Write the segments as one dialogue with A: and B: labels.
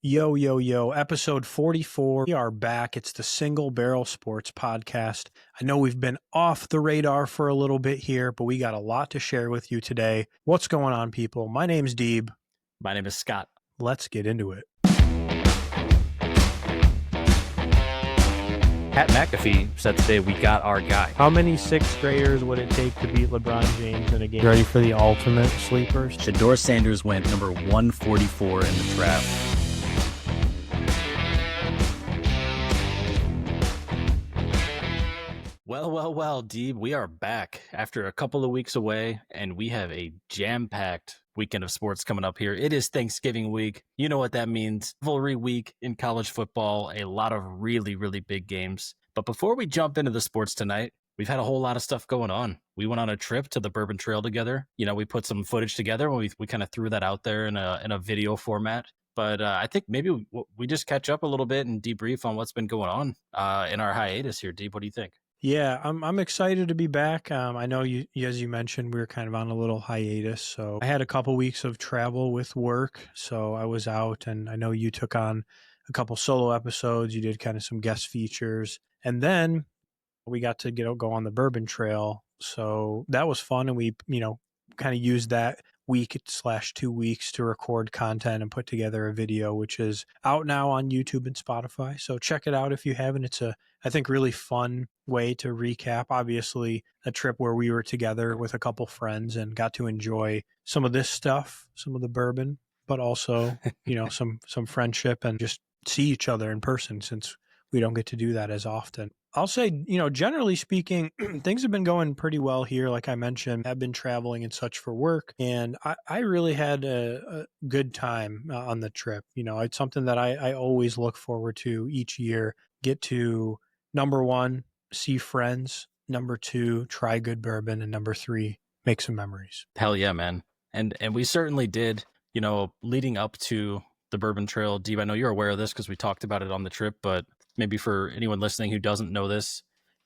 A: Yo, yo, yo, episode 44. We are back. It's the Single Barrel Sports Podcast. I know we've been off the radar for a little bit here, but we got a lot to share with you today. What's going on, people? My name's Deeb.
B: My name is Scott.
A: Let's get into it.
B: Pat McAfee said today we got our guy.
A: How many sixth graders would it take to beat LeBron James in a game? Ready for the ultimate sleepers?
B: Shedeur Sanders went number 144 in the draft. Well, Deeb, we are back after a couple of weeks away, and we have a jam-packed weekend of sports coming up here. It is Thanksgiving week. You know what that means. Rivalry week in college football, a lot of really, really big games. But before we jump into the sports tonight, we've had a whole lot of stuff going on. We went on a trip to the Bourbon Trail together. You know, we put some footage together, and we kind of threw that out there in a video format. But I think maybe we just catch up a little bit and debrief on what's been going on in our hiatus here. Deeb, what do you think?
A: Yeah, I'm excited to be back. I know you, as you mentioned, we were kind of on a little hiatus. So I had a couple weeks of travel with work. So I was out, and I know you took on a couple solo episodes. You did kind of some guest features, and then we got to go on the Bourbon Trail. So that was fun, and we kind of used that week/2 weeks to record content and put together a video, which is out now on YouTube and Spotify. So check it out if you haven't. It's I think, really fun way to recap, obviously, a trip where we were together with a couple friends and got to enjoy some of this stuff, some of the bourbon, but also, some friendship and just see each other in person, since we don't get to do that as often. I'll say, generally speaking, things have been going pretty well here. Like I mentioned, I've been traveling and such for work, and I really had a good time on the trip. It's something that I always look forward to each year. Get to, number one, see friends. Number two, try good bourbon. And number three, make some memories.
B: Hell yeah, man. And we certainly did, leading up to the Bourbon Trail. Deeb, I know you're aware of this because we talked about it on the trip, but maybe for anyone listening who doesn't know this,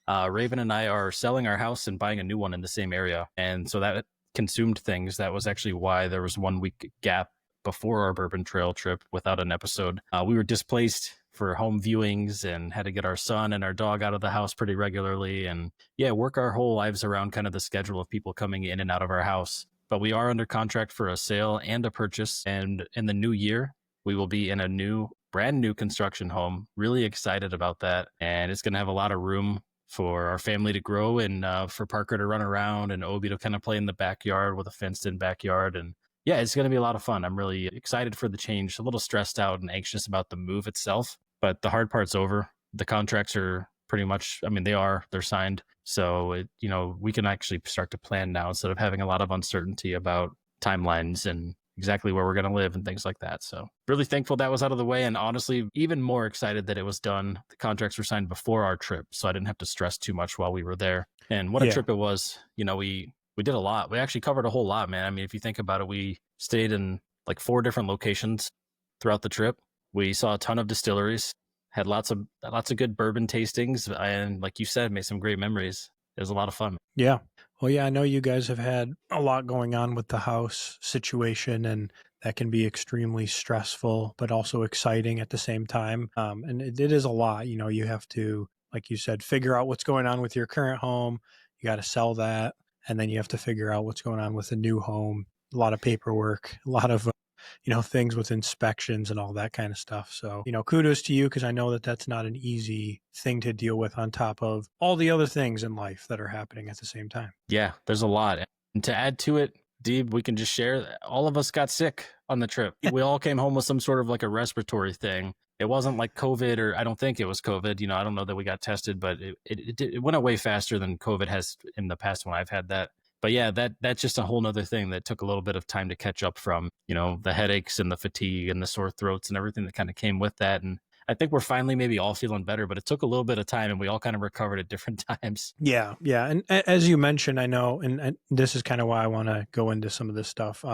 B: Raven and I are selling our house and buying a new one in the same area. And so that consumed things. That was actually why there was 1 week gap before our Bourbon Trail trip without an episode. We were displaced for home viewings and had to get our son and our dog out of the house pretty regularly. And work our whole lives around kind of the schedule of people coming in and out of our house. But we are under contract for a sale and a purchase. And in the new year, we will be in a brand new construction home. Really excited about that. And it's going to have a lot of room for our family to grow and for Parker to run around and Obi to kind of play in the backyard with a fenced in backyard. And yeah, it's going to be a lot of fun. I'm really excited for the change, a little stressed out and anxious about the move itself, but the hard part's over. The contracts are pretty much, they're signed. So, we can actually start to plan now instead of having a lot of uncertainty about timelines and exactly where we're going to live and things like that. So really thankful that was out of the way, and honestly, even more excited that it was done. The contracts were signed before our trip, so I didn't have to stress too much while we were there. And what a trip it was. We did a lot. We actually covered a whole lot, man. If you think about it, we stayed in like 4 different locations throughout the trip. We saw a ton of distilleries, had lots of good bourbon tastings, and like you said, made some great memories. It was a lot of fun.
A: Yeah. Well, yeah, I know you guys have had a lot going on with the house situation, and that can be extremely stressful, but also exciting at the same time. And it is a lot. You have to, like you said, figure out what's going on with your current home. You got to sell that. And then you have to figure out what's going on with the new home. A lot of paperwork, a lot of things with inspections and all that kind of stuff. So, kudos to you, because I know that that's not an easy thing to deal with on top of all the other things in life that are happening at the same time.
B: Yeah, there's a lot. And to add to it, Deeb, we can just share that all of us got sick on the trip. We all came home with some sort of like a respiratory thing. It wasn't like COVID, or I don't think it was COVID. I don't know that we got tested, but it went away faster than COVID has in the past when I've had that. But yeah, that's just a whole nother thing that took a little bit of time to catch up from, the headaches and the fatigue and the sore throats and everything that kind of came with that. And I think we're finally maybe all feeling better, but it took a little bit of time, and we all kind of recovered at different times.
A: Yeah. And as you mentioned, I know, and this is kind of why I want to go into some of this stuff.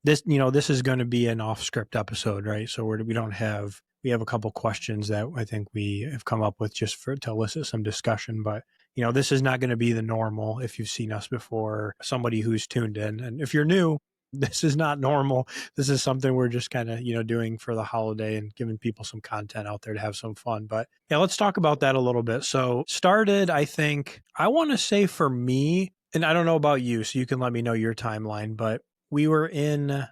A: This is going to be an off script episode, right? So we have a couple questions that I think we have come up with just to elicit some discussion, but this is not going to be the normal if you've seen us before, somebody who's tuned in. And if you're new, this is not normal. This is something we're just kind of, doing for the holiday and giving people some content out there to have some fun. But yeah, let's talk about that a little bit. So started, I think, I want to say for me, and I don't know about you, so you can let me know your timeline, but we were in,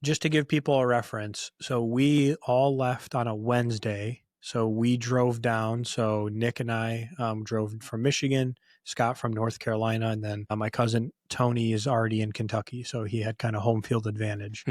A: just to give people a reference. So we all left on a Wednesday. So we drove down. So Nick and I drove from Michigan, Scott from North Carolina, and then my cousin Tony is already in Kentucky. So he had kind of home field advantage.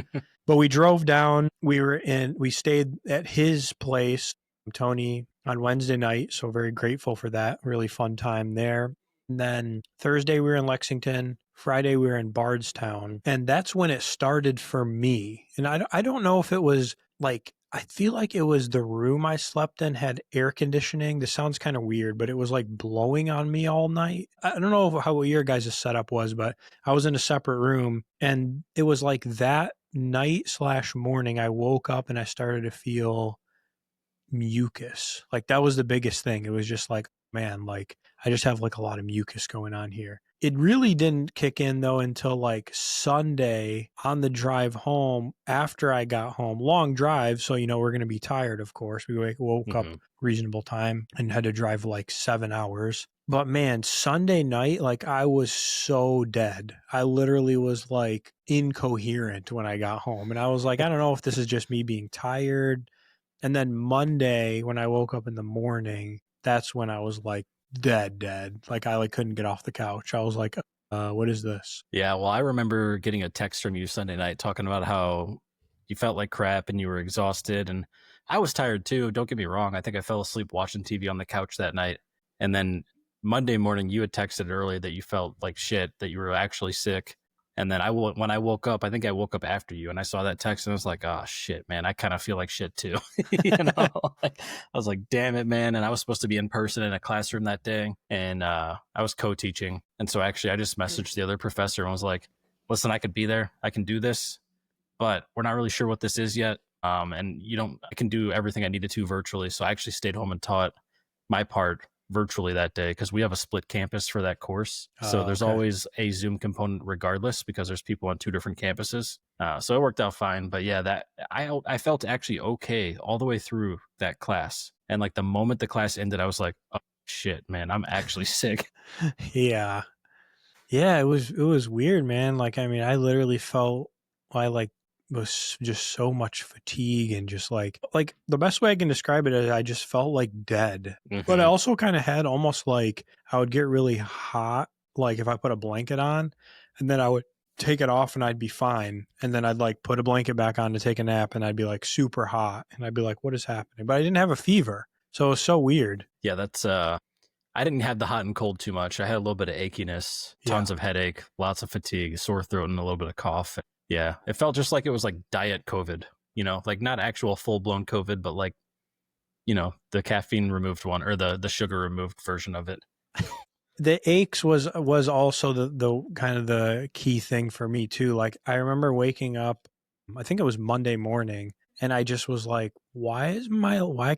A: But we drove down. We stayed at his place, Tony, on Wednesday night. So very grateful for that. Really fun time there. And then Thursday we were in Lexington. Friday we were in Bardstown. And that's when it started for me. And I don't know if it was like, I feel like it was the room I slept in had air conditioning. This sounds kind of weird, but it was like blowing on me all night. I don't know how your guys' setup was, but I was in a separate room, and it was like that night/morning I woke up and I started to feel mucus. Like that was the biggest thing. It was just like, man, like I just have like a lot of mucus going on here. It really didn't kick in though until like Sunday on the drive home after I got home. Long drive, so we're going to be tired, of course. We woke up reasonable time and had to drive like 7 hours. But man, Sunday night, like I was so dead. I literally was like incoherent when I got home. And I was like, I don't know if this is just me being tired. And then Monday, when I woke up in the morning, that's when I was like dead. Like I like couldn't get off the couch. I was like, what is this?
B: Yeah, well, I remember getting a text from you Sunday night talking about how you felt like crap and you were exhausted. And I was tired too. Don't get me wrong. I think I fell asleep watching TV on the couch that night. And then Monday morning, you had texted early that you felt like shit, that you were actually sick. And then when I woke up, I think I woke up after you, and I saw that text and I was like, oh shit, man, I kind of feel like shit too. Like, I was like, damn it, man. And I was supposed to be in person in a classroom that day, and I was co-teaching. And so actually I just messaged the other professor and was like, listen, I could be there. I can do this, but we're not really sure what this is yet. And I can do everything I needed to virtually. So I actually stayed home and taught my part virtually that day because we have a split campus for that course. So there's always a Zoom component regardless because there's people on 2 different campuses. So it worked out fine. But yeah, that I felt actually okay all the way through that class. And like the moment the class ended, I was like, oh shit, man, I'm actually sick.
A: Yeah. Yeah, it was weird, man. Like, I mean, I literally felt I like was just so much fatigue and just like the best way I can describe it is I just felt like dead. But I also kind of had almost like I would get really hot, like if I put a blanket on, and then I would take it off and I'd be fine. And then I'd like put a blanket back on to take a nap and I'd be like super hot and I'd be like, what is happening? But I didn't have a fever. So it was so weird.
B: Yeah, that's I didn't have the hot and cold too much. I had a little bit of achiness, tons of headache, lots of fatigue, sore throat, and a little bit of cough. Yeah, it felt just like it was like diet COVID, like not actual full-blown COVID, but like, the caffeine removed one or the sugar removed version of it.
A: The aches was also the kind of the key thing for me too. Like I remember waking up, I think it was Monday morning, and I just was like, why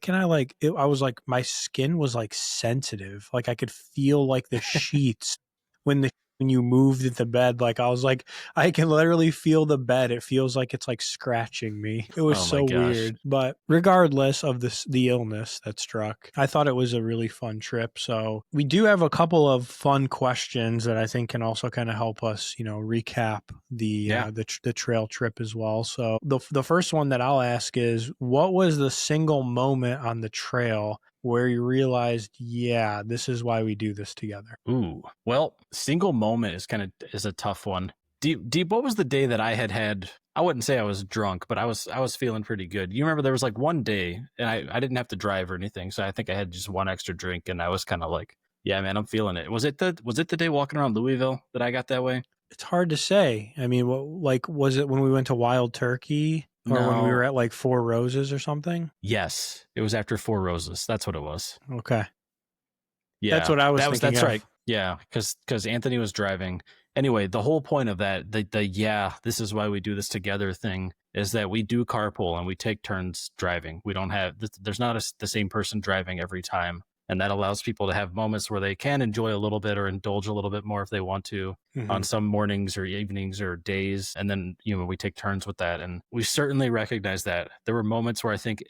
A: can I like, I was like, my skin was like sensitive. Like I could feel like the sheets when you moved the bed. Like I was like, I can literally feel the bed. It feels like it's like scratching me. It was so weird. But regardless of the illness that struck, I thought it was a really fun trip. So we do have a couple of fun questions that I think can also kind of help us, recap the trail trip as well. So the first one that I'll ask is, what was the single moment on the trail where you realized, yeah, this is why we do this together?
B: Ooh, well, single moment is a tough one. Deeb, what was the day that I had? I wouldn't say I was drunk, but I was feeling pretty good. You remember there was like one day, and I didn't have to drive or anything, so I think I had just one extra drink, and I was kind of like, yeah, man, I'm feeling it. Was it the day walking around Louisville that I got that way?
A: It's hard to say. I mean, was it when we went to Wild Turkey? Or when we were at like Four Roses or something?
B: Yes, it was after Four Roses. That's what it was.
A: Okay.
B: Yeah,
A: that's what I was thinking.
B: That's right. Yeah, because Anthony was driving. Anyway, the whole point of that, this is why we do this together thing, is that we do carpool and we take turns driving. We don't have, there's not the same person driving every time. And that allows people to have moments where they can enjoy a little bit or indulge a little bit more if they want to on
A: Hmm.
B: some mornings or evenings or days. And then, we take turns with that. And we certainly recognize that there were moments where I think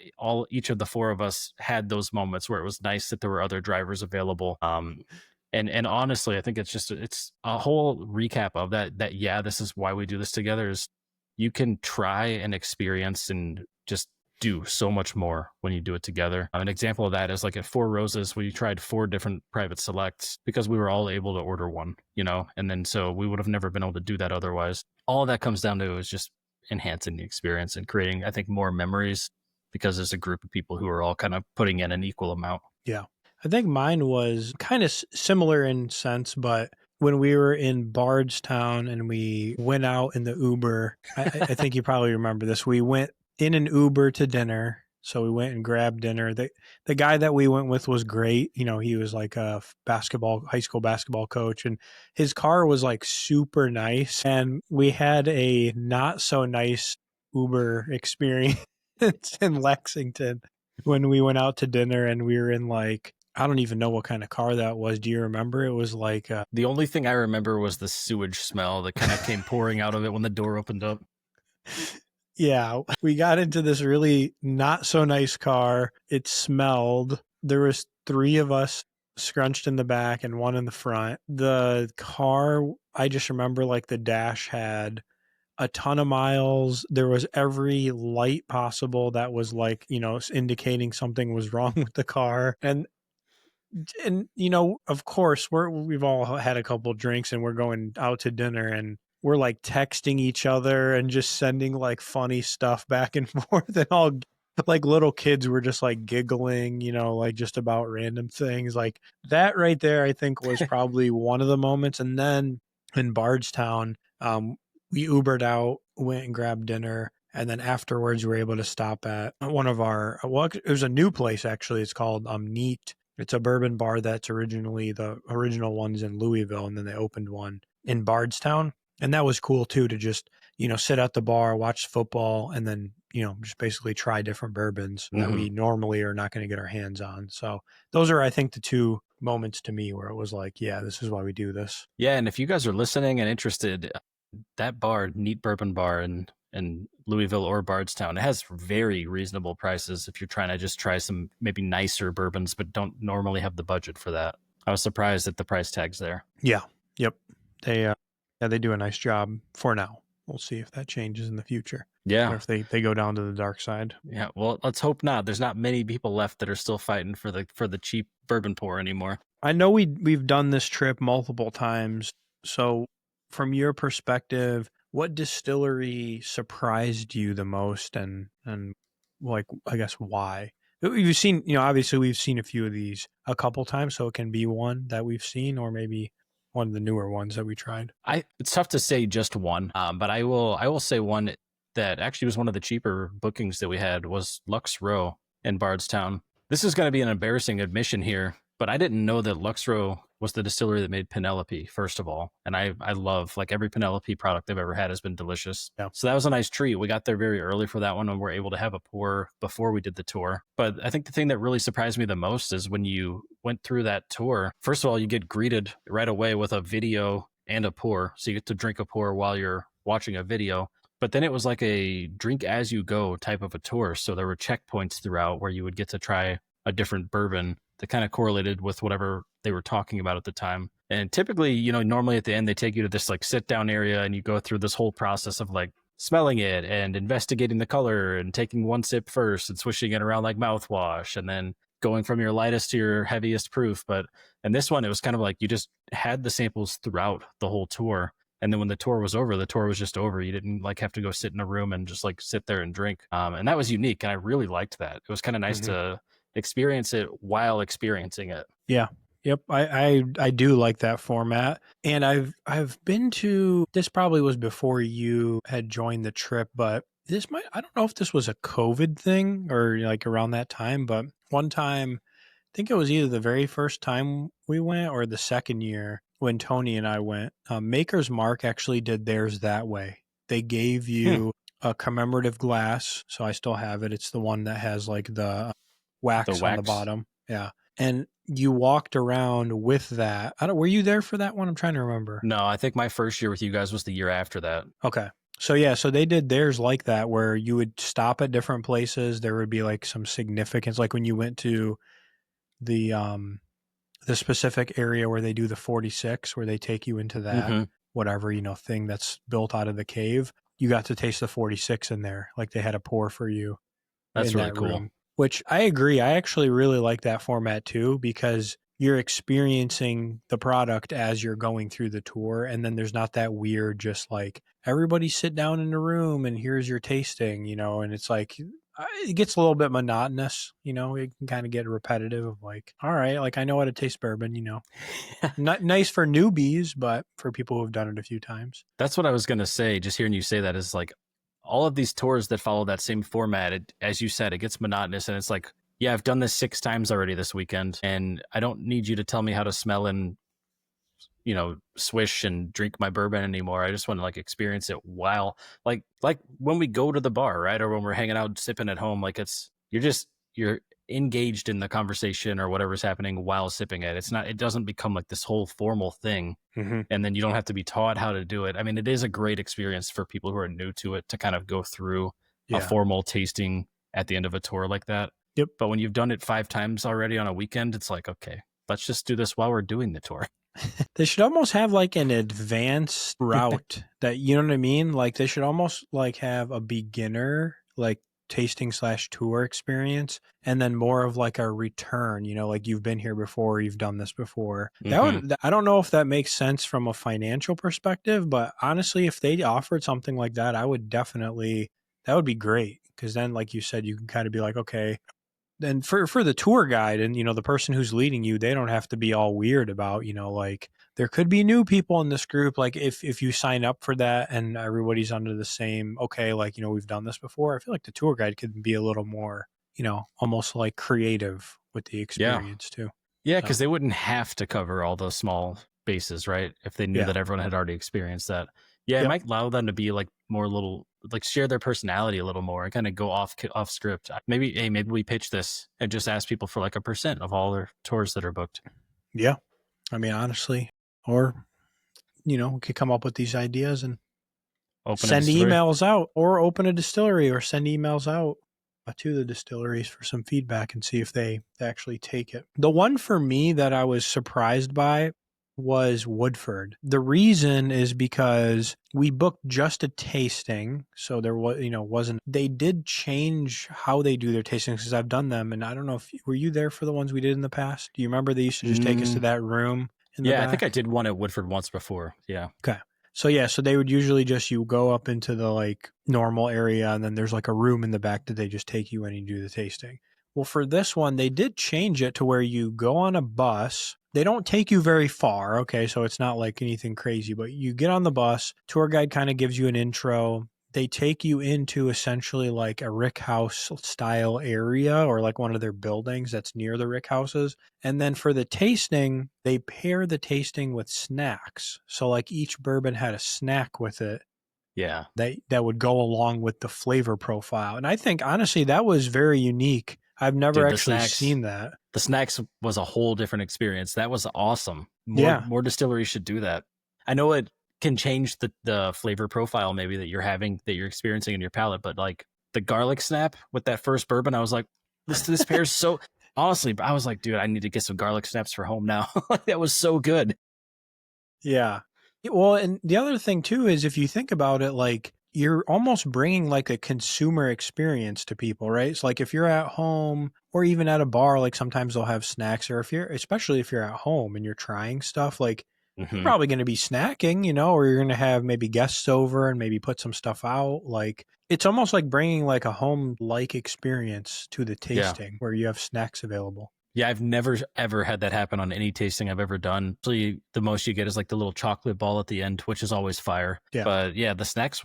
B: each of the four of us had those moments where it was nice that there were other drivers available. And honestly, I think it's a whole recap of that. Yeah, this is why we do this together. Is you can try and experience and just do so much more when you do it together. An example of that is like at Four Roses, we tried four different private selects because we were all able to order one, and then so we would have never been able to do that otherwise. All that comes down to is just enhancing the experience and creating, I think, more memories because there's a group of people who are all kind of putting in an equal amount.
A: Yeah. I think mine was kind of similar in sense, but when we were in Bardstown and we went out in the Uber, I think you probably remember this. We went in an Uber to dinner. So we went and grabbed dinner. The guy that we went with was great. He was like a high school basketball coach, and his car was like super nice. And we had a not so nice Uber experience in Lexington when we went out to dinner, and we were in like, I don't even know what kind of car that was. Do you remember? It was like
B: The only thing I remember was the sewage smell that kind of came pouring out of it when the door opened up.
A: yeah, we got into this really not so nice car. It smelled. There was three of us scrunched in the back and one in the front. The car, I just remember like the dash had a ton of miles. There was every light possible that was like, indicating something was wrong with the car. And of course we've all had a couple drinks and we're going out to dinner and we're like texting each other and just sending like funny stuff back and forth, and all like little kids were just like giggling, like just about random things like that right there. I think was probably one of the moments. And then in Bardstown, we Ubered out, went and grabbed dinner, and then afterwards we were able to stop at one of it was a new place actually. It's called Neat. It's a bourbon bar that's originally the original ones in Louisville, and then they opened one in Bardstown. And that was cool too, to just, sit at the bar, watch football, and then, just basically try different bourbons that we normally are not going to get our hands on. So those are, I think, the two moments to me where it was like, yeah, this is why we do this.
B: Yeah, and if you guys are listening and interested, that bar, Neat Bourbon Bar in Louisville or Bardstown, it has very reasonable prices if you're trying to just try some maybe nicer bourbons, but don't normally have the budget for that. I was surprised at the price tags there.
A: Yeah. Yep. They do a nice job for now. We'll see if that changes in the future.
B: Yeah.
A: Or if they go down to the dark side.
B: Yeah. Well, let's hope not. There's not many people left that are still fighting for the cheap bourbon pour anymore.
A: I know we've done this trip multiple times. So from your perspective, what distillery surprised you the most, and like, I guess, why? You've seen, obviously we've seen a few of these a couple times, so it can be one that we've seen or maybe one of the newer ones that we tried.
B: It's tough to say just one, but I will say one that actually was one of the cheaper bookings that we had was Lux Row in Bardstown. This is going to be an embarrassing admission here, but I didn't know that Lux Row was the distillery that made Penelope, first of all. And I love, like, every Penelope product I've ever had has been delicious.
A: Yeah.
B: So that was a nice treat. We got there very early for that one and we're able to have a pour before we did the tour. But I think the thing that really surprised me the most is when you went through that tour, first of all, you get greeted right away with a video and a pour. So you get to drink a pour while you're watching a video. But then it was like a drink as you go type of a tour. So there were checkpoints throughout where you would get to try a different bourbon that kind of correlated with whatever they were talking about at the time. And typically, normally at the end, they take you to this like sit down area and you go through this whole process of like smelling it and investigating the color and taking one sip first and swishing it around like mouthwash and then going from your lightest to your heaviest proof. But in this one, it was kind of like you just had the samples throughout the whole tour. And then when the tour was over, the tour was just over. You didn't like have to go sit in a room and just like sit there and drink. And that was unique. And I really liked that. It was kind of nice to experience it while experiencing it.
A: Yeah. Yep. I do like that format. And I've been to, this probably was before you had joined the trip, but I don't know if this was a COVID thing or like around that time, but one time, I think it was either the very first time we went or the second year when Tony and I went, Maker's Mark actually did theirs that way. They gave you a commemorative glass. So I still have it. It's the one that has like the wax on the bottom. Yeah. and you walked around with that. I don't. Were you there for that one? I'm trying to remember.
B: No, I think my first year with you guys was the year after that.
A: Okay. So yeah, so they did theirs like that where you would stop at different places. There would be like some significance, like when you went to the the specific area where they do the 46, where they take you into that
B: Mm-hmm.
A: whatever, thing that's built out of the cave. You got to taste the 46 in there. Like they had a pour for you
B: That's
A: in
B: really
A: that
B: cool.
A: room, which I agree. I actually really like that format too, because you're experiencing the product as you're going through the tour. And then there's not that weird, just like everybody sit down in the room and here's your tasting, and it's like, it gets a little bit monotonous, it can kind of get repetitive of like, all right, like I know how to taste bourbon, not nice for newbies, but for people who have done it a few times.
B: That's what I was going to say. Just hearing you say that is like all of these tours that follow that same format, as you said, it gets monotonous. And it's like, yeah, I've done this 6 times already this weekend, and I don't need you to tell me how to smell and, swish and drink my bourbon anymore. I just want to like experience it while like when we go to the bar, right? Or when we're hanging out sipping at home, like you're engaged in the conversation or whatever's happening while sipping it. It doesn't become like this whole formal thing.
A: Mm-hmm.
B: And then you don't have to be taught how to do it. I mean, it is a great experience for people who are new to it to kind of go through a
A: Yeah.
B: formal tasting at the end of a tour like that.
A: Yep.
B: But when you've done it 5 times already on a weekend, it's like, okay, let's just do this while we're doing the tour.
A: They should almost have like an advanced route that, you know what I mean? Like they should almost like have a beginner, like tasting/tour experience, and then more of like a return, like you've been here before, you've done this before. I don't know if that makes sense from a financial perspective, but honestly, if they offered something like that, that would be great. Cause then, like you said, you can kind of be like, okay, and for the tour guide and the person who's leading you, they don't have to be all weird about like there could be new people in this group, like if you sign up for that and everybody's under the same, okay, like we've done this before. I feel like the tour guide could be a little more almost like creative with the
B: Yeah.
A: experience too.
B: Yeah,
A: So
B: because they wouldn't have to cover all those small bases, right? If they knew
A: yeah.
B: that everyone had already experienced that. Yeah, it
A: Yep.
B: might allow them to be like more little, like share their personality a little more and kind of go off script. Maybe we pitch this and just ask people for like a percent of all their tours that are booked.
A: Yeah, I mean, honestly, or we could come up with these ideas and
B: Open a
A: send
B: distillery.
A: emails out, or open a distillery, or send emails out to the distilleries for some feedback and see if they actually take it. The one for me that I was surprised by was Woodford. The reason is because we booked just a tasting, so there was wasn't. They did change how they do their tastings because I've done them, and I don't know if were you there for the ones we did in the past. Do you remember they used to just take us to that room in the
B: Yeah, I
A: back?
B: think I did one at Woodford once before. Yeah.
A: Okay. So yeah, so they would usually just you go up into the like normal area and then there's like a room in the back that they just take you in and do the tasting. Well, for this one, they did change it to where you go on a bus. They don't take you very far, okay? So it's not like anything crazy, but you get on the bus, tour guide kind of gives you an intro. They take you into essentially like a rick house style area or like one of their buildings that's near the rick houses. And then for the tasting, they pair the tasting with snacks. So like each bourbon had a snack with it.
B: Yeah.
A: That would go along with the flavor profile. And I think honestly that was very unique. I've never
B: Dude,
A: actually seen that.
B: The snacks was a whole different experience. That was awesome. More distilleries should do that. I know it can change the flavor profile maybe that you're experiencing in your palate, but like the garlic snap with that first bourbon, I was like, this pairs so honestly, I was like, dude, I need to get some garlic snaps for home now. Like that was so good.
A: Yeah. Well, and the other thing too is if you think about it, like you're almost bringing like a consumer experience to people, right? It's like if you're at home or even at a bar, like sometimes they'll have snacks, or especially if you're at home and you're trying stuff, like you're probably going to be snacking, or you're going to have maybe guests over and maybe put some stuff out. Like it's almost like bringing like a home like experience to the tasting where you have snacks available.
B: Yeah, I've never ever had that happen on any tasting I've ever done. Usually the most you get is like the little chocolate ball at the end, which is always fire.
A: Yeah.
B: But yeah, the snacks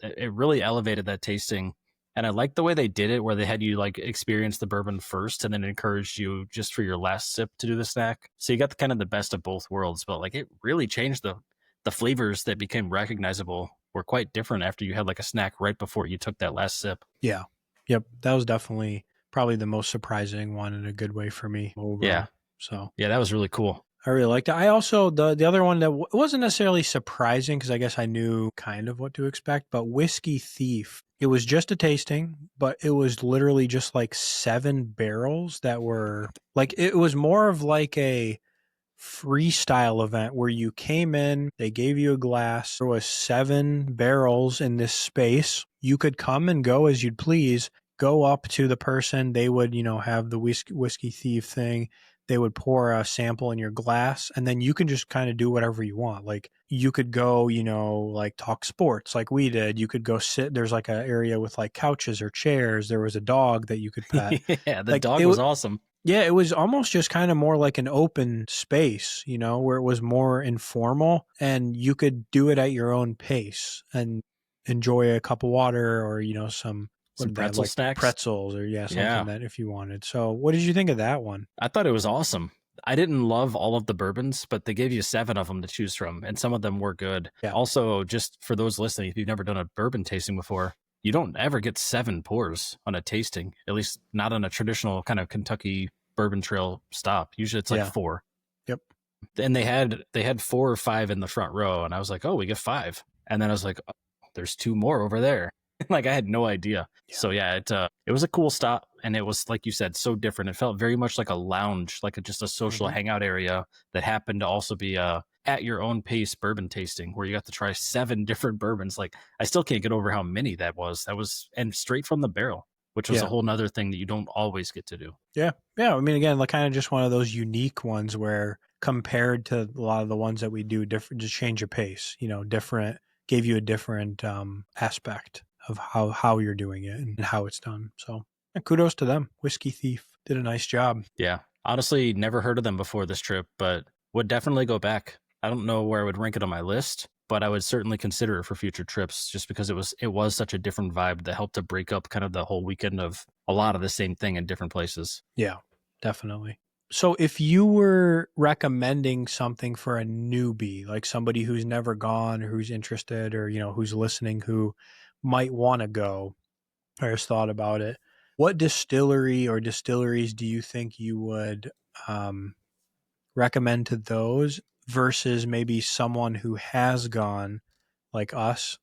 B: it really elevated that tasting. And I like the way they did it where they had you like experience the bourbon first and then encouraged you just for your last sip to do the snack. So you got kind of the best of both worlds, but like it really changed the flavors that became recognizable were quite different after you had like a snack right before you took that last sip.
A: Yeah. Yep. That was definitely probably the most surprising one in a good way for me
B: Yeah.
A: overall. So
B: Yeah, that was really cool.
A: I really liked it. I also the other one that wasn't necessarily surprising because I guess I knew kind of what to expect, but Whiskey Thief. It was just a tasting, but it was literally just like 7 barrels that were like it was more of like a freestyle event where you came in, they gave you a glass, there was 7 barrels in this space. You could come and go as you'd please, go up to the person, they would, have the whiskey thief thing. They would pour a sample in your glass and then you can just kind of do whatever you want. Like you could go, like talk sports like we did. You could go sit, there's like an area with like couches or chairs. There was a dog that you could pet.
B: Yeah, the
A: Like
B: dog was awesome.
A: yeah, it was almost just kind of more like an open space, where it was more informal and you could do it at your own pace and enjoy a cup of water or, some, what
B: Some
A: did that
B: pretzel
A: like
B: snacks.
A: pretzels or yeah, something
B: Yeah.
A: that if you wanted. So what did you think of that one?
B: I thought it was awesome. I didn't love all of the bourbons, but they gave you 7 of them to choose from, and some of them were good.
A: Yeah.
B: Also, just for those listening, if you've never done a bourbon tasting before, you don't ever get 7 pours on a tasting, at least not on a traditional kind of Kentucky Bourbon Trail stop. Usually it's like
A: Yeah.
B: 4.
A: Yep.
B: And they had 4 or 5 in the front row, and I was like, oh, we get 5. And then I was like, oh, there's 2 more over there. Like I had no idea.
A: Yeah.
B: So yeah, it was a cool stop, and it was like you said, so different. It felt very much like a lounge, like just a social hangout area that happened to also be at your own pace bourbon tasting, where you got to try 7 different bourbons. Like I still can't get over how many that was. That was and straight from the barrel, which was a whole nother thing that you don't always get to do.
A: Yeah. I mean, again, like kind of just one of those unique ones where compared to a lot of the ones that we do, different, just change your pace. Different, gave you a different aspect of how you're doing it and how it's done. So kudos to them. Whiskey Thief did a nice job.
B: Yeah. Honestly, never heard of them before this trip, but would definitely go back. I don't know where I would rank it on my list, but I would certainly consider it for future trips just because it was such a different vibe that helped to break up kind of the whole weekend of a lot of the same thing in different places.
A: Yeah, definitely. So if you were recommending something for a newbie, like somebody who's never gone or who's interested or, who's listening, who might want to go or has thought about it, what distillery or distilleries do you think you would recommend to those versus maybe someone who has gone like us,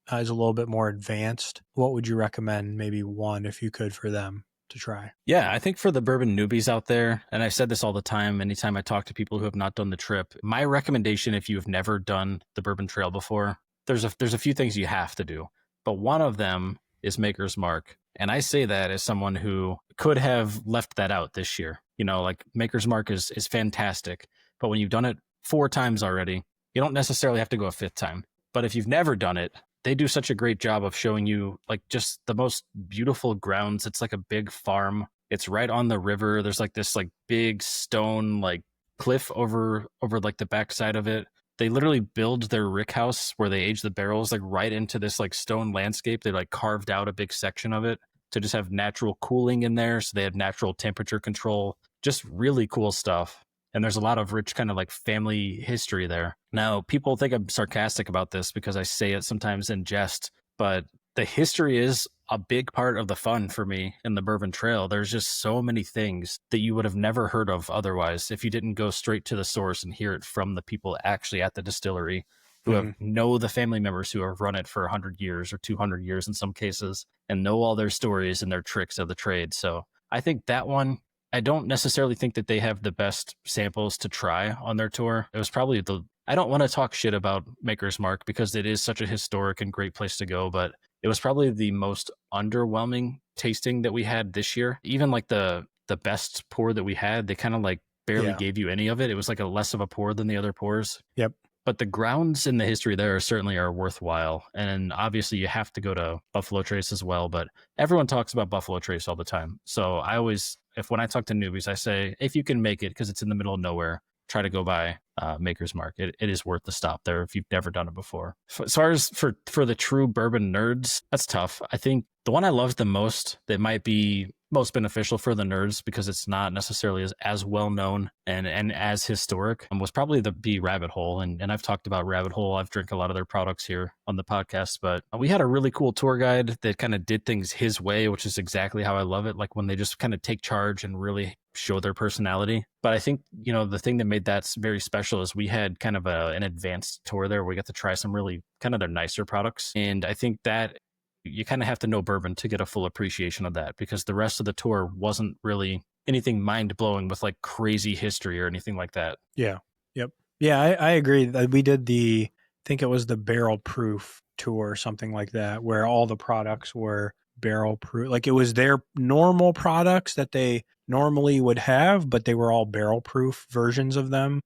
A: is a little bit more advanced? What would you recommend, maybe one, if you could, for them to try?
B: Yeah, I think for the bourbon newbies out there, and I said this all the time, anytime I talk to people who have not done the trip, my recommendation, if you've never done the Bourbon Trail before, there's a few things you have to do, but one of them is Maker's Mark. And I say that as someone who could have left that out this year. Like Maker's Mark is fantastic, but when you've done it 4 times already, you don't necessarily have to go a 5th time. But if you've never done it, they do such a great job of showing you like just the most beautiful grounds. It's like a big farm. It's right on the river. There's like this like big stone like cliff over like the backside of it. They literally build their rick house where they age the barrels like right into this like stone landscape. They like carved out a big section of it to just have natural cooling in there. So they have natural temperature control, just really cool stuff. And there's a lot of rich kind of like family history there. Now, people think I'm sarcastic about this because I say it sometimes in jest, but the history is a big part of the fun for me in the Bourbon Trail. There's just so many things that you would have never heard of otherwise if you didn't go straight to the source and hear it from the people actually at the distillery who know the family members who have run it for 100 years or 200 years in some cases and know all their stories and their tricks of the trade. So I think that one, I don't necessarily think that they have the best samples to try on their tour. It was probably I don't want to talk shit about Maker's Mark because it is such a historic and great place to go, but it was probably the most underwhelming tasting that we had this year. Even like the best pour that we had, they kind of like barely gave you any of it. It was like a less of a pour than the other pours.
A: Yep.
B: But the grounds and the history there certainly are worthwhile. And obviously you have to go to Buffalo Trace as well, but everyone talks about Buffalo Trace all the time. So I always, when I talk to newbies, I say, if you can make it, because it's in the middle of nowhere, try to go by Maker's Mark. It is worth the stop there if you've never done it before. As far as for the true bourbon nerds, that's tough. I think the one I loved the most that might be most beneficial for the nerds because it's not necessarily as well known and as historic was probably the be Rabbit Hole. And I've talked about Rabbit Hole. I've drank a lot of their products here on the podcast, but we had a really cool tour guide that kind of did things his way, which is exactly how I love it. Like when they just kind of take charge and really show their personality. But I think, the thing that made that very special is we had kind of an advanced tour there where we got to try some really kind of their nicer products. And I think that you kind of have to know bourbon to get a full appreciation of that because the rest of the tour wasn't really anything mind-blowing with like crazy history or anything like that.
A: Yeah. Yep. Yeah, I agree. We did I think it was the barrel proof tour or something like that, where all the products were barrel proof. Like it was their normal products that they normally would have, but they were all barrel proof versions of them.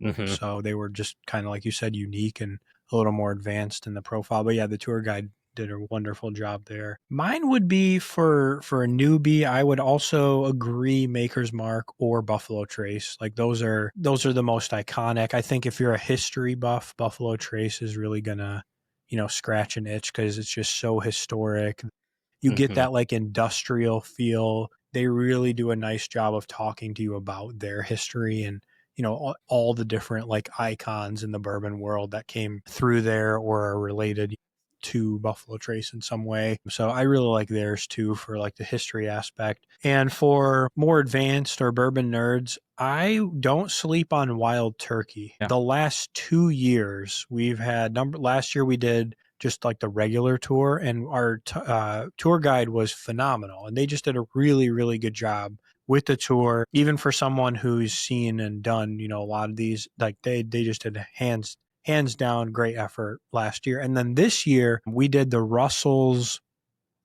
B: Mm-hmm.
A: So they were just kind of, like you said, unique and a little more advanced in the profile. But yeah, the tour guide did a wonderful job there. Mine would be for a newbie. I would also agree Maker's Mark or Buffalo Trace. Like those are the most iconic. I think if you're a history buff, Buffalo Trace is really gonna, scratch an itch because it's just so historic. You get that like industrial feel. They really do a nice job of talking to you about their history and all the different like icons in the bourbon world that came through there or are related to Buffalo Trace in some way. So I really like theirs too for like the history aspect. And for more advanced or bourbon nerds, I don't sleep on Wild Turkey.
B: Yeah.
A: The last 2 years we've had last year we did just like the regular tour and our tour guide was phenomenal and they just did a really, really good job with the tour. Even for someone who's seen and done, a lot of these, like they just did hands down great effort last year. And then this year we did the Russell's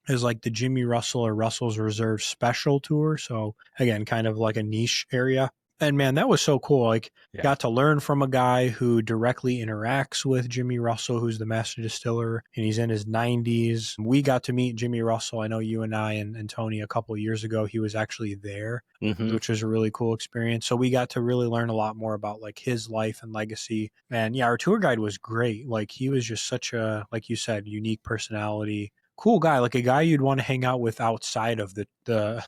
A: is like the Jimmy Russell or Russell's Reserve Special Tour. So again, kind of like a niche area. And man, that was so cool. Like got to learn from a guy who directly interacts with Jimmy Russell, who's the master distiller, and he's in his 90s. We got to meet Jimmy Russell. I know you and I and Tony a couple of years ago, he was actually there, which was a really cool experience. So we got to really learn a lot more about like his life and legacy. And yeah, our tour guide was great. Like he was just such a, like you said, unique personality. Cool guy, like a guy you'd want to hang out with outside of the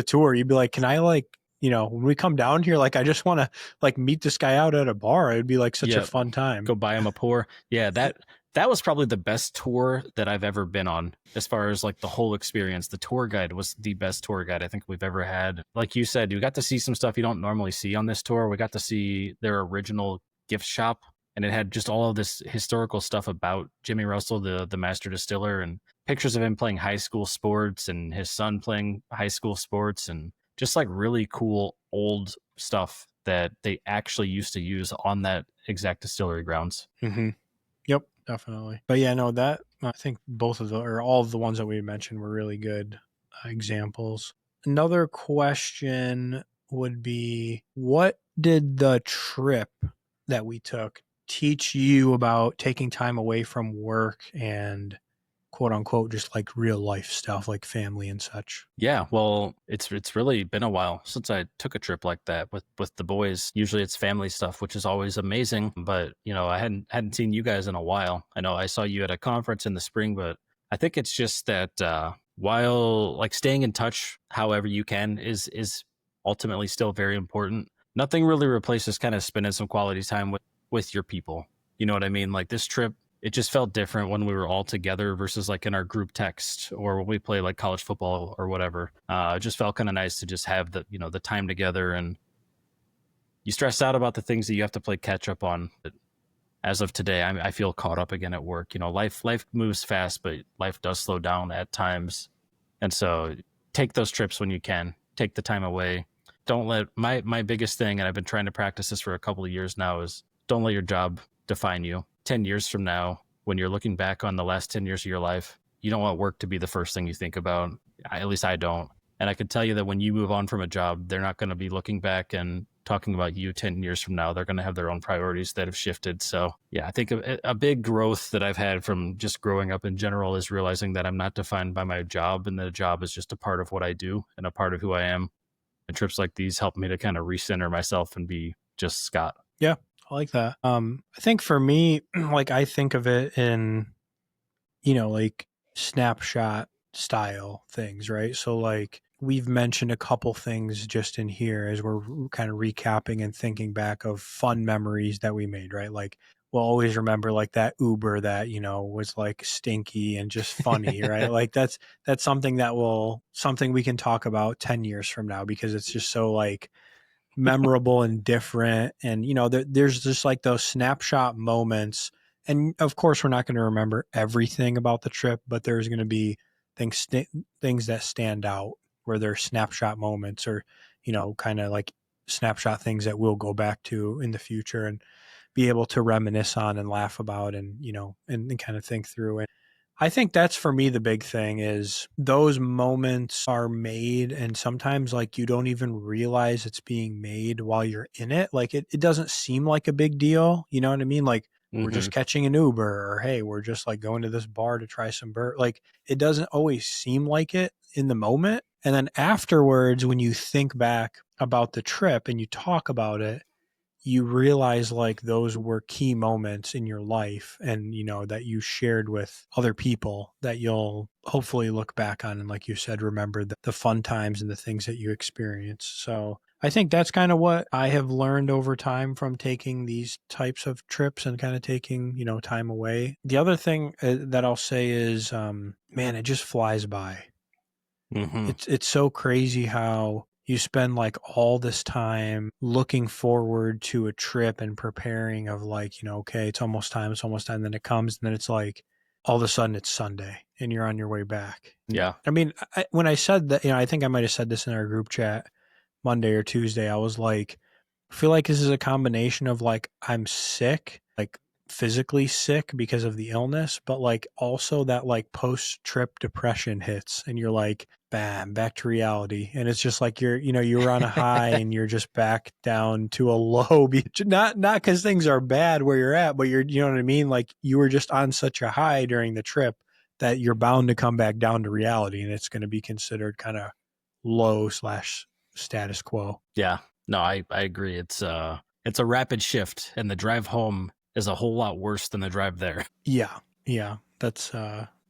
A: tour. You'd be like, can I like, when we come down here, like I just want to like meet this guy out at a bar. It'd be like such a fun time.
B: Go buy him a pour. Yeah, that was probably the best tour that I've ever been on as far as like the whole experience. The tour guide was the best tour guide I think we've ever had. Like you said, you got to see some stuff you don't normally see on this tour. We got to see their original gift shop and it had just all of this historical stuff about Jimmy Russell, the master distiller, and pictures of him playing high school sports and his son playing high school sports and just like really cool old stuff that they actually used to use on that exact distillery grounds.
A: Yep, definitely. But yeah, no, that I think both of or all of the ones that we mentioned were really good examples. Another question would be, what did the trip that we took teach you about taking time away from work and quote unquote just like real life stuff like family and such?
B: Yeah, well, it's really been a while since I took a trip like that with the boys. Usually it's family stuff, which is always amazing, but I hadn't seen you guys in a while. I know I saw you at a conference in the spring, but I think it's just that while like staying in touch however you can is ultimately still very important. Nothing really replaces kind of spending some quality time with your people. You know what I mean? Like this trip, it just felt different when we were all together versus like in our group text or when we play like college football or whatever. It just felt kind of nice to just have the time together, and you stress out about the things that you have to play catch up on. But as of today, I feel caught up again at work. Life moves fast, but life does slow down at times. And so take those trips when you can. Take the time away. Don't let my biggest thing, and I've been trying to practice this for a couple of years now, is don't let your job define you. 10 years from now, when you're looking back on the last 10 years of your life, you don't want work to be the first thing you think about. At least I don't. And I can tell you that when you move on from a job, they're not going to be looking back and talking about you 10 years from now. They're going to have their own priorities that have shifted. So yeah, I think a big growth that I've had from just growing up in general is realizing that I'm not defined by my job, and that a job is just a part of what I do and a part of who I am. And trips like these help me to kind of recenter myself and be just Scott.
A: Yeah, I like that. I think for me, like I think of it in, like snapshot style things, right? So like we've mentioned a couple things just in here as we're kind of recapping and thinking back of fun memories that we made, right? Like we'll always remember like that Uber that, was like stinky and just funny, right? Like that's something we can talk about 10 years from now because it's just so like memorable and different. And, there's just like those snapshot moments. And of course, we're not going to remember everything about the trip, but there's going to be things that stand out where they're snapshot moments or, kind of like snapshot things that we'll go back to in the future and be able to reminisce on and laugh about and, and kind of think through. I think that's for me the big thing is those moments are made and sometimes like you don't even realize it's being made while you're in it. Like it doesn't seem like a big deal. You know what I mean? Like we're
B: Hmm.
A: just catching an Uber or hey, we're just like going to this bar to try some like it doesn't always seem like it in the moment. And then afterwards, when you think back about the trip and you talk about it, you realize like those were key moments in your life and that you shared with other people that you'll hopefully look back on and like you said remember the fun times and the things that you experienced. So I think that's kind of what I have learned over time from taking these types of trips and kind of taking time away. The other thing that I'll say is man, it just flies by.
B: Hmm.
A: It's so crazy how you spend like all this time looking forward to a trip and preparing of like, okay, it's almost time. Then it comes and then it's like all of a sudden it's Sunday and you're on your way back.
B: Yeah.
A: I mean, when I said that, I think I might have said this in our group chat Monday or Tuesday. I was like, I feel like this is a combination of like I'm sick, like physically sick because of the illness, but like also that like post trip depression hits and you're like, bam, back to reality. And it's just like you were on a high and you're just back down to a low. Not because things are bad where you're at, but you know what I mean? Like you were just on such a high during the trip that you're bound to come back down to reality and it's going to be considered kind of low slash status quo.
B: Yeah. No, I agree. It's a rapid shift and the drive home is a whole lot worse than the drive there.
A: Yeah. Yeah.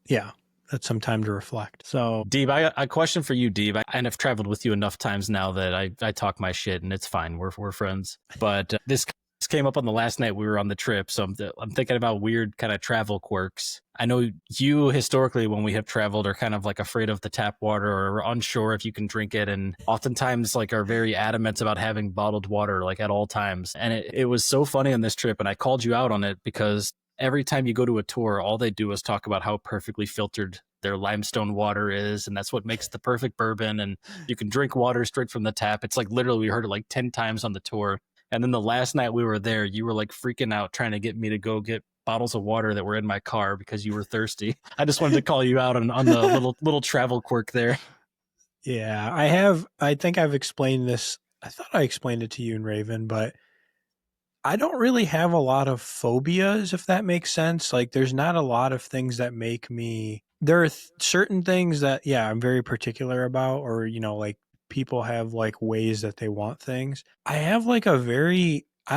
A: Yeah. That's some time to reflect. So
B: Deeb, I got a question for you, Deeb. And I've traveled with you enough times now that I talk my shit and it's fine. We're friends. But this came up on the last night we were on the trip, so I'm thinking about weird kind of travel quirks. I know you historically, when we have traveled, are kind of like afraid of the tap water or unsure if you can drink it, and oftentimes like are very adamant about having bottled water like at all times. And it was so funny on this trip, and I called you out on it because every time you go to a tour, all they do is talk about how perfectly filtered their limestone water is, and that's what makes the perfect bourbon. And you can drink water straight from the tap. It's like literally we heard it like 10 times on the tour. And then the last night we were there, you were like freaking out trying to get me to go get bottles of water that were in my car because you were thirsty. I just wanted to call you out on the little travel quirk there.
A: yeah, I think I've explained this. I thought I explained it to you and Raven, but I don't really have a lot of phobias, if that makes sense. Like, there's not a lot of things that make me. There are certain things that, yeah, I'm very particular about, or, like people have like ways that they want things. I have like I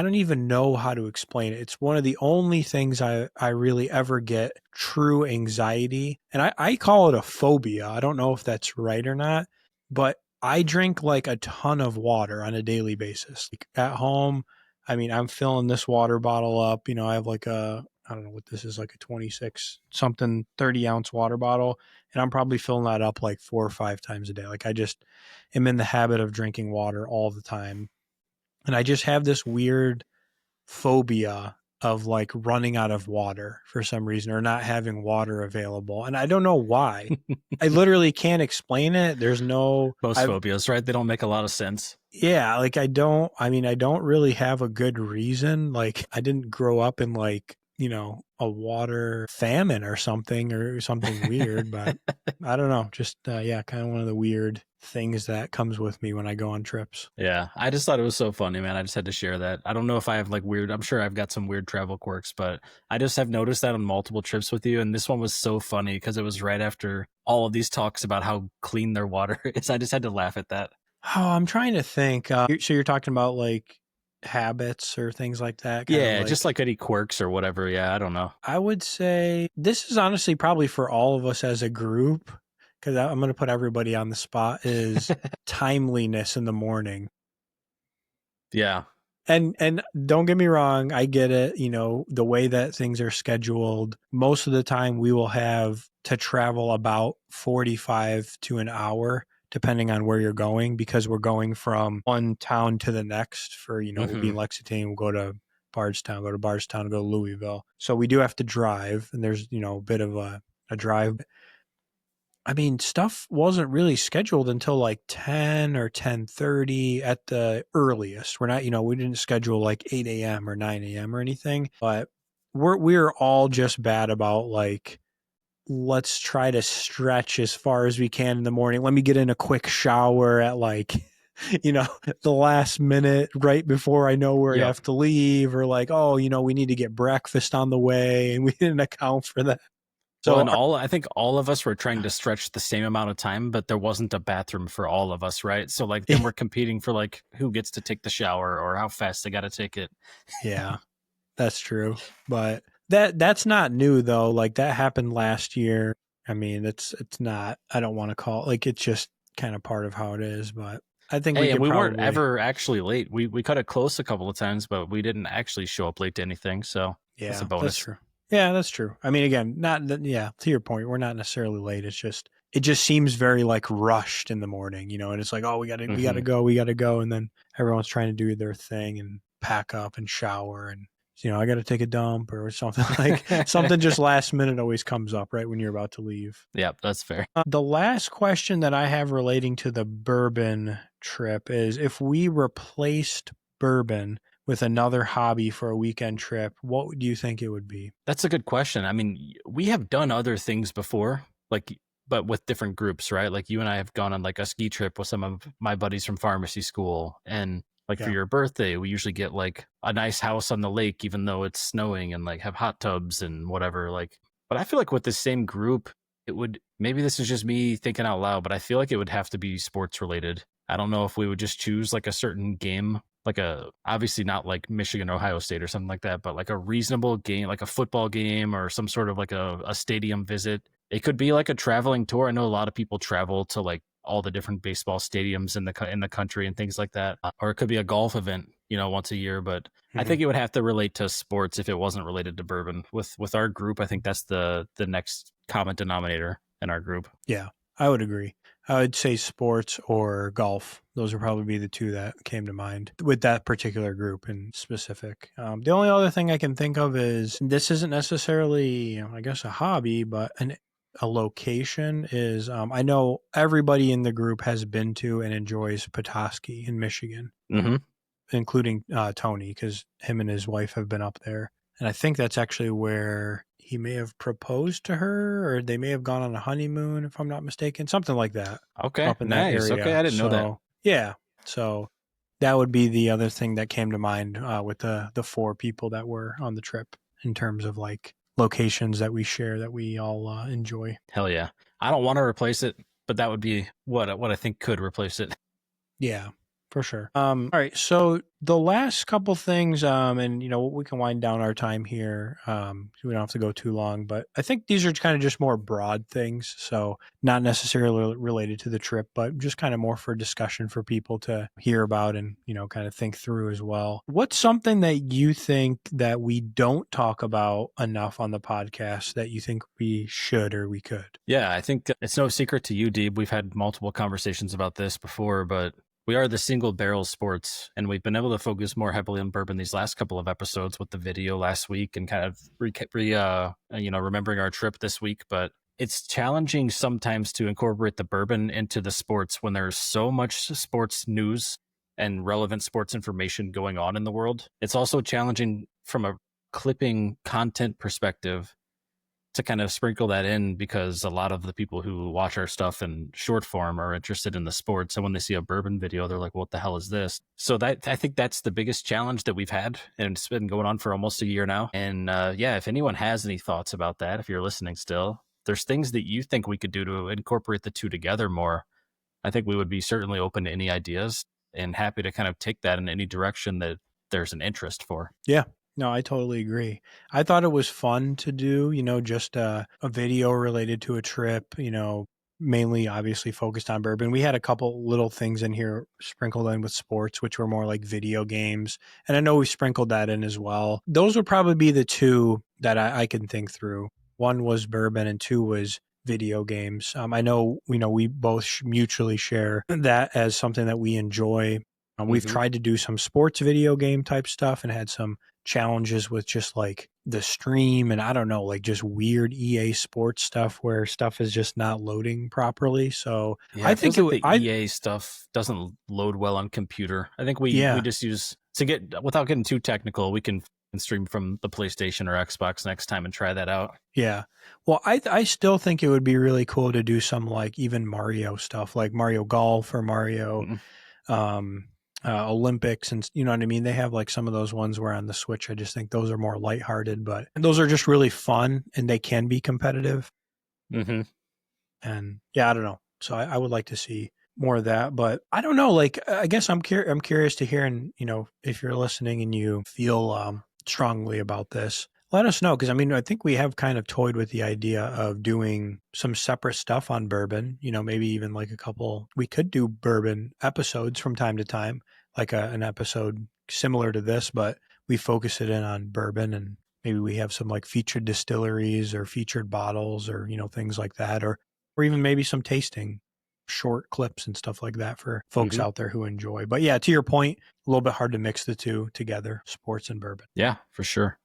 A: don't even know how to explain it. It's one of the only things I really ever get true anxiety. And I call it a phobia. I don't know if that's right or not, but I drink like a ton of water on a daily basis. Like at home, I mean, I'm filling this water bottle up. I have like I don't know what this is, like a 26 something 30-ounce water bottle. And I'm probably filling that up like 4 or 5 times a day. Like I just am in the habit of drinking water all the time. And I just have this weird phobia of like running out of water for some reason or not having water available. And I don't know why. I literally can't explain it. There's no,
B: Most
A: I've,
B: phobias, right? They don't make a lot of sense.
A: yeah, like I don't really have a good reason. Like I didn't grow up in like, a water famine or something weird, but I don't know, just yeah, kind of one of the weird things that comes with me when I go on trips.
B: Yeah, I just thought it was so funny, man. I just had to share that. I don't know if I have like weird, I'm sure I've got some weird travel quirks, but I just have noticed that on multiple trips with you. And this one was so funny because it was right after all of these talks about how clean their water is. I just had to laugh at that.
A: Oh, I'm trying to think. So you're talking about like habits or things like that, kind of
B: Yeah, just
A: like,
B: like any quirks or whatever. Yeah, I don't know.
A: I would say this is honestly probably for all of us as a group, because I'm going to put everybody on the spot, is timeliness in the morning.
B: Yeah.
A: And don't get me wrong, I get it, the way that things are scheduled, most of the time we will have to travel about 45 to an hour depending on where you're going, because we're going from one town to the next for, we'll be
B: Hmm.
A: in Lexington, we'll go to Bardstown, go to Louisville. So we do have to drive, and there's, a bit of a drive. I mean, stuff wasn't really scheduled until like 10 or 10:30 at the earliest. We're not, we didn't schedule like 8 a.m. or 9 a.m. or anything, but we're all just bad about like, let's try to stretch as far as we can in the morning. Let me get in a quick shower at like, the last minute right before I know where I
B: Yep.
A: have to leave, or like, oh, we need to get breakfast on the way, and we didn't account for that.
B: Well,
A: So
B: and I think all of us were trying to stretch the same amount of time, but there wasn't a bathroom for all of us, right? So like then we're competing for like who gets to take the shower or how fast they got to take it.
A: yeah. That's true. But that's not new though. Like that happened last year. I mean, it's not, I don't want to call it, like, it's just kind of part of how it is, but I think we
B: Hey, and
A: could
B: we weren't
A: probably,
B: ever actually late. We cut it close a couple of times, but we didn't actually show up late to anything. So that's a
A: yeah, that's
B: bonus.
A: true. Yeah, that's true. I mean, again, not that, yeah, to your point, we're not necessarily late. It just seems very like rushed in the morning, and it's like, oh, we gotta
B: Hmm.
A: go, we gotta go. And then everyone's trying to do their thing and pack up and shower, and I got to take a dump or something. Like something just last minute always comes up right when you're about to leave.
B: Yep, that's fair.
A: The last question that I have relating to the bourbon trip is, if we replaced bourbon with another hobby for a weekend trip, what do you think it would be?
B: That's a good question. I mean, we have done other things before, like, but with different groups, right? Like you and I have gone on like a ski trip with some of my buddies from pharmacy school. And like for
A: Yeah.
B: your birthday, we usually get like a nice house on the lake, even though it's snowing, and like have hot tubs and whatever. Like, but I feel like with the same group, it would, maybe this is just me thinking out loud, but I feel like it would have to be sports related. I don't know if we would just choose like a certain game, like a, obviously not like Michigan, Ohio State or something like that, but like a reasonable game, like a football game or some sort of like a stadium visit. It could be like a traveling tour. I know a lot of people travel to like all the different baseball stadiums in the country and things like that. Or it could be a golf event, once a year. But I
A: Mhm.
B: think it would have to relate to sports if it wasn't related to bourbon. With our group, I think that's the next common denominator in our group.
A: Yeah, I would agree. I would say sports or golf. Those would probably be the two that came to mind with that particular group in specific. The only other thing I can think of is, this isn't necessarily, I guess, a hobby, but a location is, I know everybody in the group has been to and enjoys Petoskey in Michigan,
B: Hmm.
A: including Tony, because him and his wife have been up there. And I think that's actually where he may have proposed to her, or they may have gone on a honeymoon, if I'm not mistaken, something like that,
B: Okay,
A: up in that
B: nice. Okay,
A: area.
B: I didn't know that.
A: So yeah, so that would be the other thing that came to mind with the four people that were on the trip, in terms of like locations that we share that we all enjoy.
B: Hell yeah. I don't want to replace it, but that would be what I think could replace it.
A: Yeah, for sure. All right. So the last couple things, and we can wind down our time here. So we don't have to go too long, but I think these are kind of just more broad things. So not necessarily related to the trip, but just kind of more for discussion for people to hear about and, kind of think through as well. What's something that you think that we don't talk about enough on the podcast that you think we should or we could?
B: Yeah, I think it's no secret to you, Deeb. We've had multiple conversations about this before, but we are the single barrel sports, and we've been able to focus more heavily on bourbon these last couple of episodes with the video last week and kind of remembering our trip this week. But it's challenging sometimes to incorporate the bourbon into the sports when there's so much sports news and relevant sports information going on in the world. It's also challenging from a clipping content perspective to kind of sprinkle that in, because a lot of the people who watch our stuff in short form are interested in the sports. And when they see a bourbon video, they're like, what the hell is this? So that, I think that's the biggest challenge that we've had. And it's been going on for almost a year now. And yeah, if anyone has any thoughts about that, if you're listening still, there's things that you think we could do to incorporate the two together more. I think we would be certainly open to any ideas and happy to kind of take that in any direction that there's an interest for.
A: Yeah. No, I totally agree. I thought it was fun to do, just a video related to a trip, mainly obviously focused on bourbon. We had a couple little things in here sprinkled in with sports, which were more like video games. And I know we sprinkled that in as well. Those would probably be the two that I can think through. One was bourbon and two was video games. I know, we both mutually share that as something that we enjoy. We've tried to do some sports video game type stuff and had some challenges with just like the stream and I don't know, like just weird EA sports stuff where stuff is just not loading properly. So
B: Yeah,
A: I
B: it feels
A: think it
B: like
A: would,
B: the EA stuff doesn't load well on computer. I think we
A: yeah,
B: just use to get without getting too technical. We can stream from the PlayStation or Xbox next time and try that out.
A: yeah. Well, I still think it would be really cool to do some like even Mario stuff, like Mario Golf or Mario,
B: Mhm.
A: um, Olympics, and you know what I mean? They have like some of those ones where on the Switch, I just think those are more lighthearted, but those are just really fun and they can be competitive.
B: Mhm.
A: And yeah, I don't know. So I would like to see more of that, but I don't know. Like, I guess I'm curious to hear, and if you're listening and you feel strongly about this, let us know. Because I mean, I think we have kind of toyed with the idea of doing some separate stuff on bourbon. Maybe even like a couple. We could do bourbon episodes from time to time, like an episode similar to this, but we focus it in on bourbon and. Maybe we have some like featured distilleries or featured bottles or, things like that, or even maybe some tasting short clips and stuff like that for folks
B: Mhm.
A: out there who enjoy. But yeah, to your point, a little bit hard to mix the two together, sports and bourbon.
B: Yeah, for sure.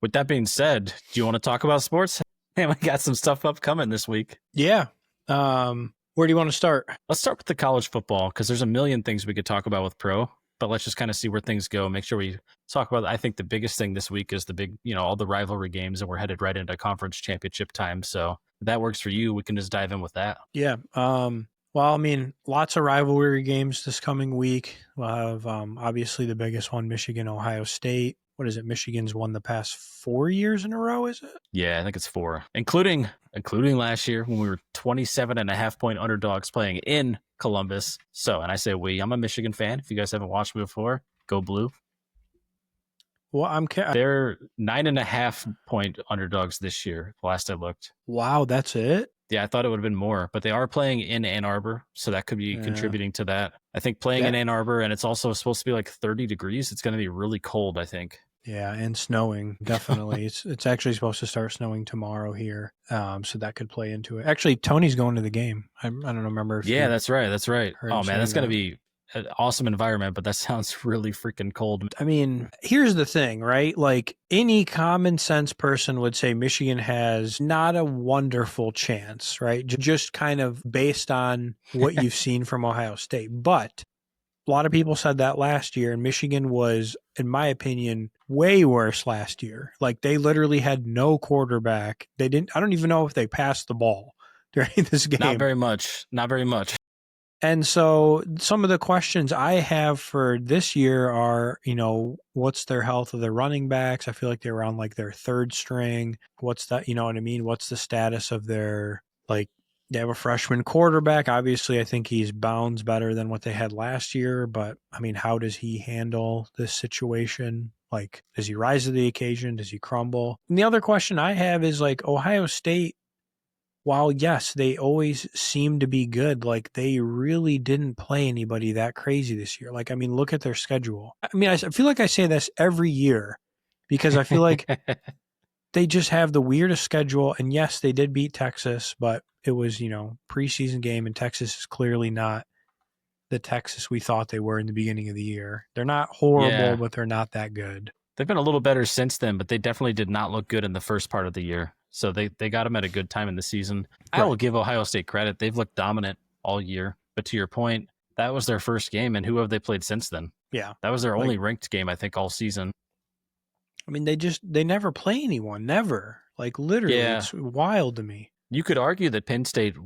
B: With that being said, do you want to talk about sports? Hey, we got some stuff upcoming this week.
A: Yeah. Where do you want to start?
B: Let's start with the college football because there's a million things we could talk about with pro, but let's just kind of see where things go. Make sure we talk about. I think the biggest thing this week is the big, all the rivalry games, and we're headed right into conference championship time. So if that works for you, we can just dive in with that.
A: Yeah. Well, I mean, lots of rivalry games this coming week. We'll have obviously the biggest one, Michigan, Ohio State. What is it? Michigan's won the past 4 years in a row, is it?
B: Yeah, I think it's 4, including last year when we were 27.5-point underdogs playing in Columbus. So, and I say I'm a Michigan fan. If you guys haven't watched me before, go blue.
A: Well,
B: they're 9.5-point underdogs this year. Last I looked.
A: Wow, that's it.
B: Yeah, I thought it would have been more, but they are playing in Ann Arbor, so that could be contributing to that. I think playing in Ann Arbor, and it's also supposed to be like 30 degrees. It's going to be really cold, I think.
A: Yeah, and snowing, definitely. it's actually supposed to start snowing tomorrow here, so that could play into it. Actually, Tony's going to the game. I don't remember if
B: Yeah, that's right. Oh, man, that's going to be an awesome environment, but that sounds really freaking cold.
A: I mean, here's the thing, right? Like any common sense person would say Michigan has not a wonderful chance, right? Just kind of based on what you've seen from Ohio State. But a lot of people said that last year, and Michigan was, in my opinion, way worse last year. Like they literally had no quarterback. I don't even know if they passed the ball during this game.
B: Not very much.
A: And so some of the questions I have for this year are, what's their health of their running backs? I feel like they're on like their third string. What's that? You know what I mean? What's the status of their, like, they have a freshman quarterback. Obviously, I think he's bounds better than what they had last year. But I mean, how does he handle this situation? Like, does he rise to the occasion? Does he crumble? And the other question I have is like Ohio State, while yes, they always seem to be good, like they really didn't play anybody that crazy this year. Like, I mean, look at their schedule. I mean, I feel like I say this every year because I feel like they just have the weirdest schedule. And yes, they did beat Texas, but it was, preseason game, and Texas is clearly not the Texas we thought they were in the beginning of the year. They're not horrible, but they're not that good.
B: They've been a little better since then, but they definitely did not look good in the first part of the year. So they got them at a good time in the season. Right. I will give Ohio State credit. They've looked dominant all year. But to your point, that was their first game, and who have they played since then?
A: Yeah.
B: That was their only ranked game, I think, all season.
A: I mean, they never play anyone, never. Like literally, It's wild to me.
B: You could argue that Penn State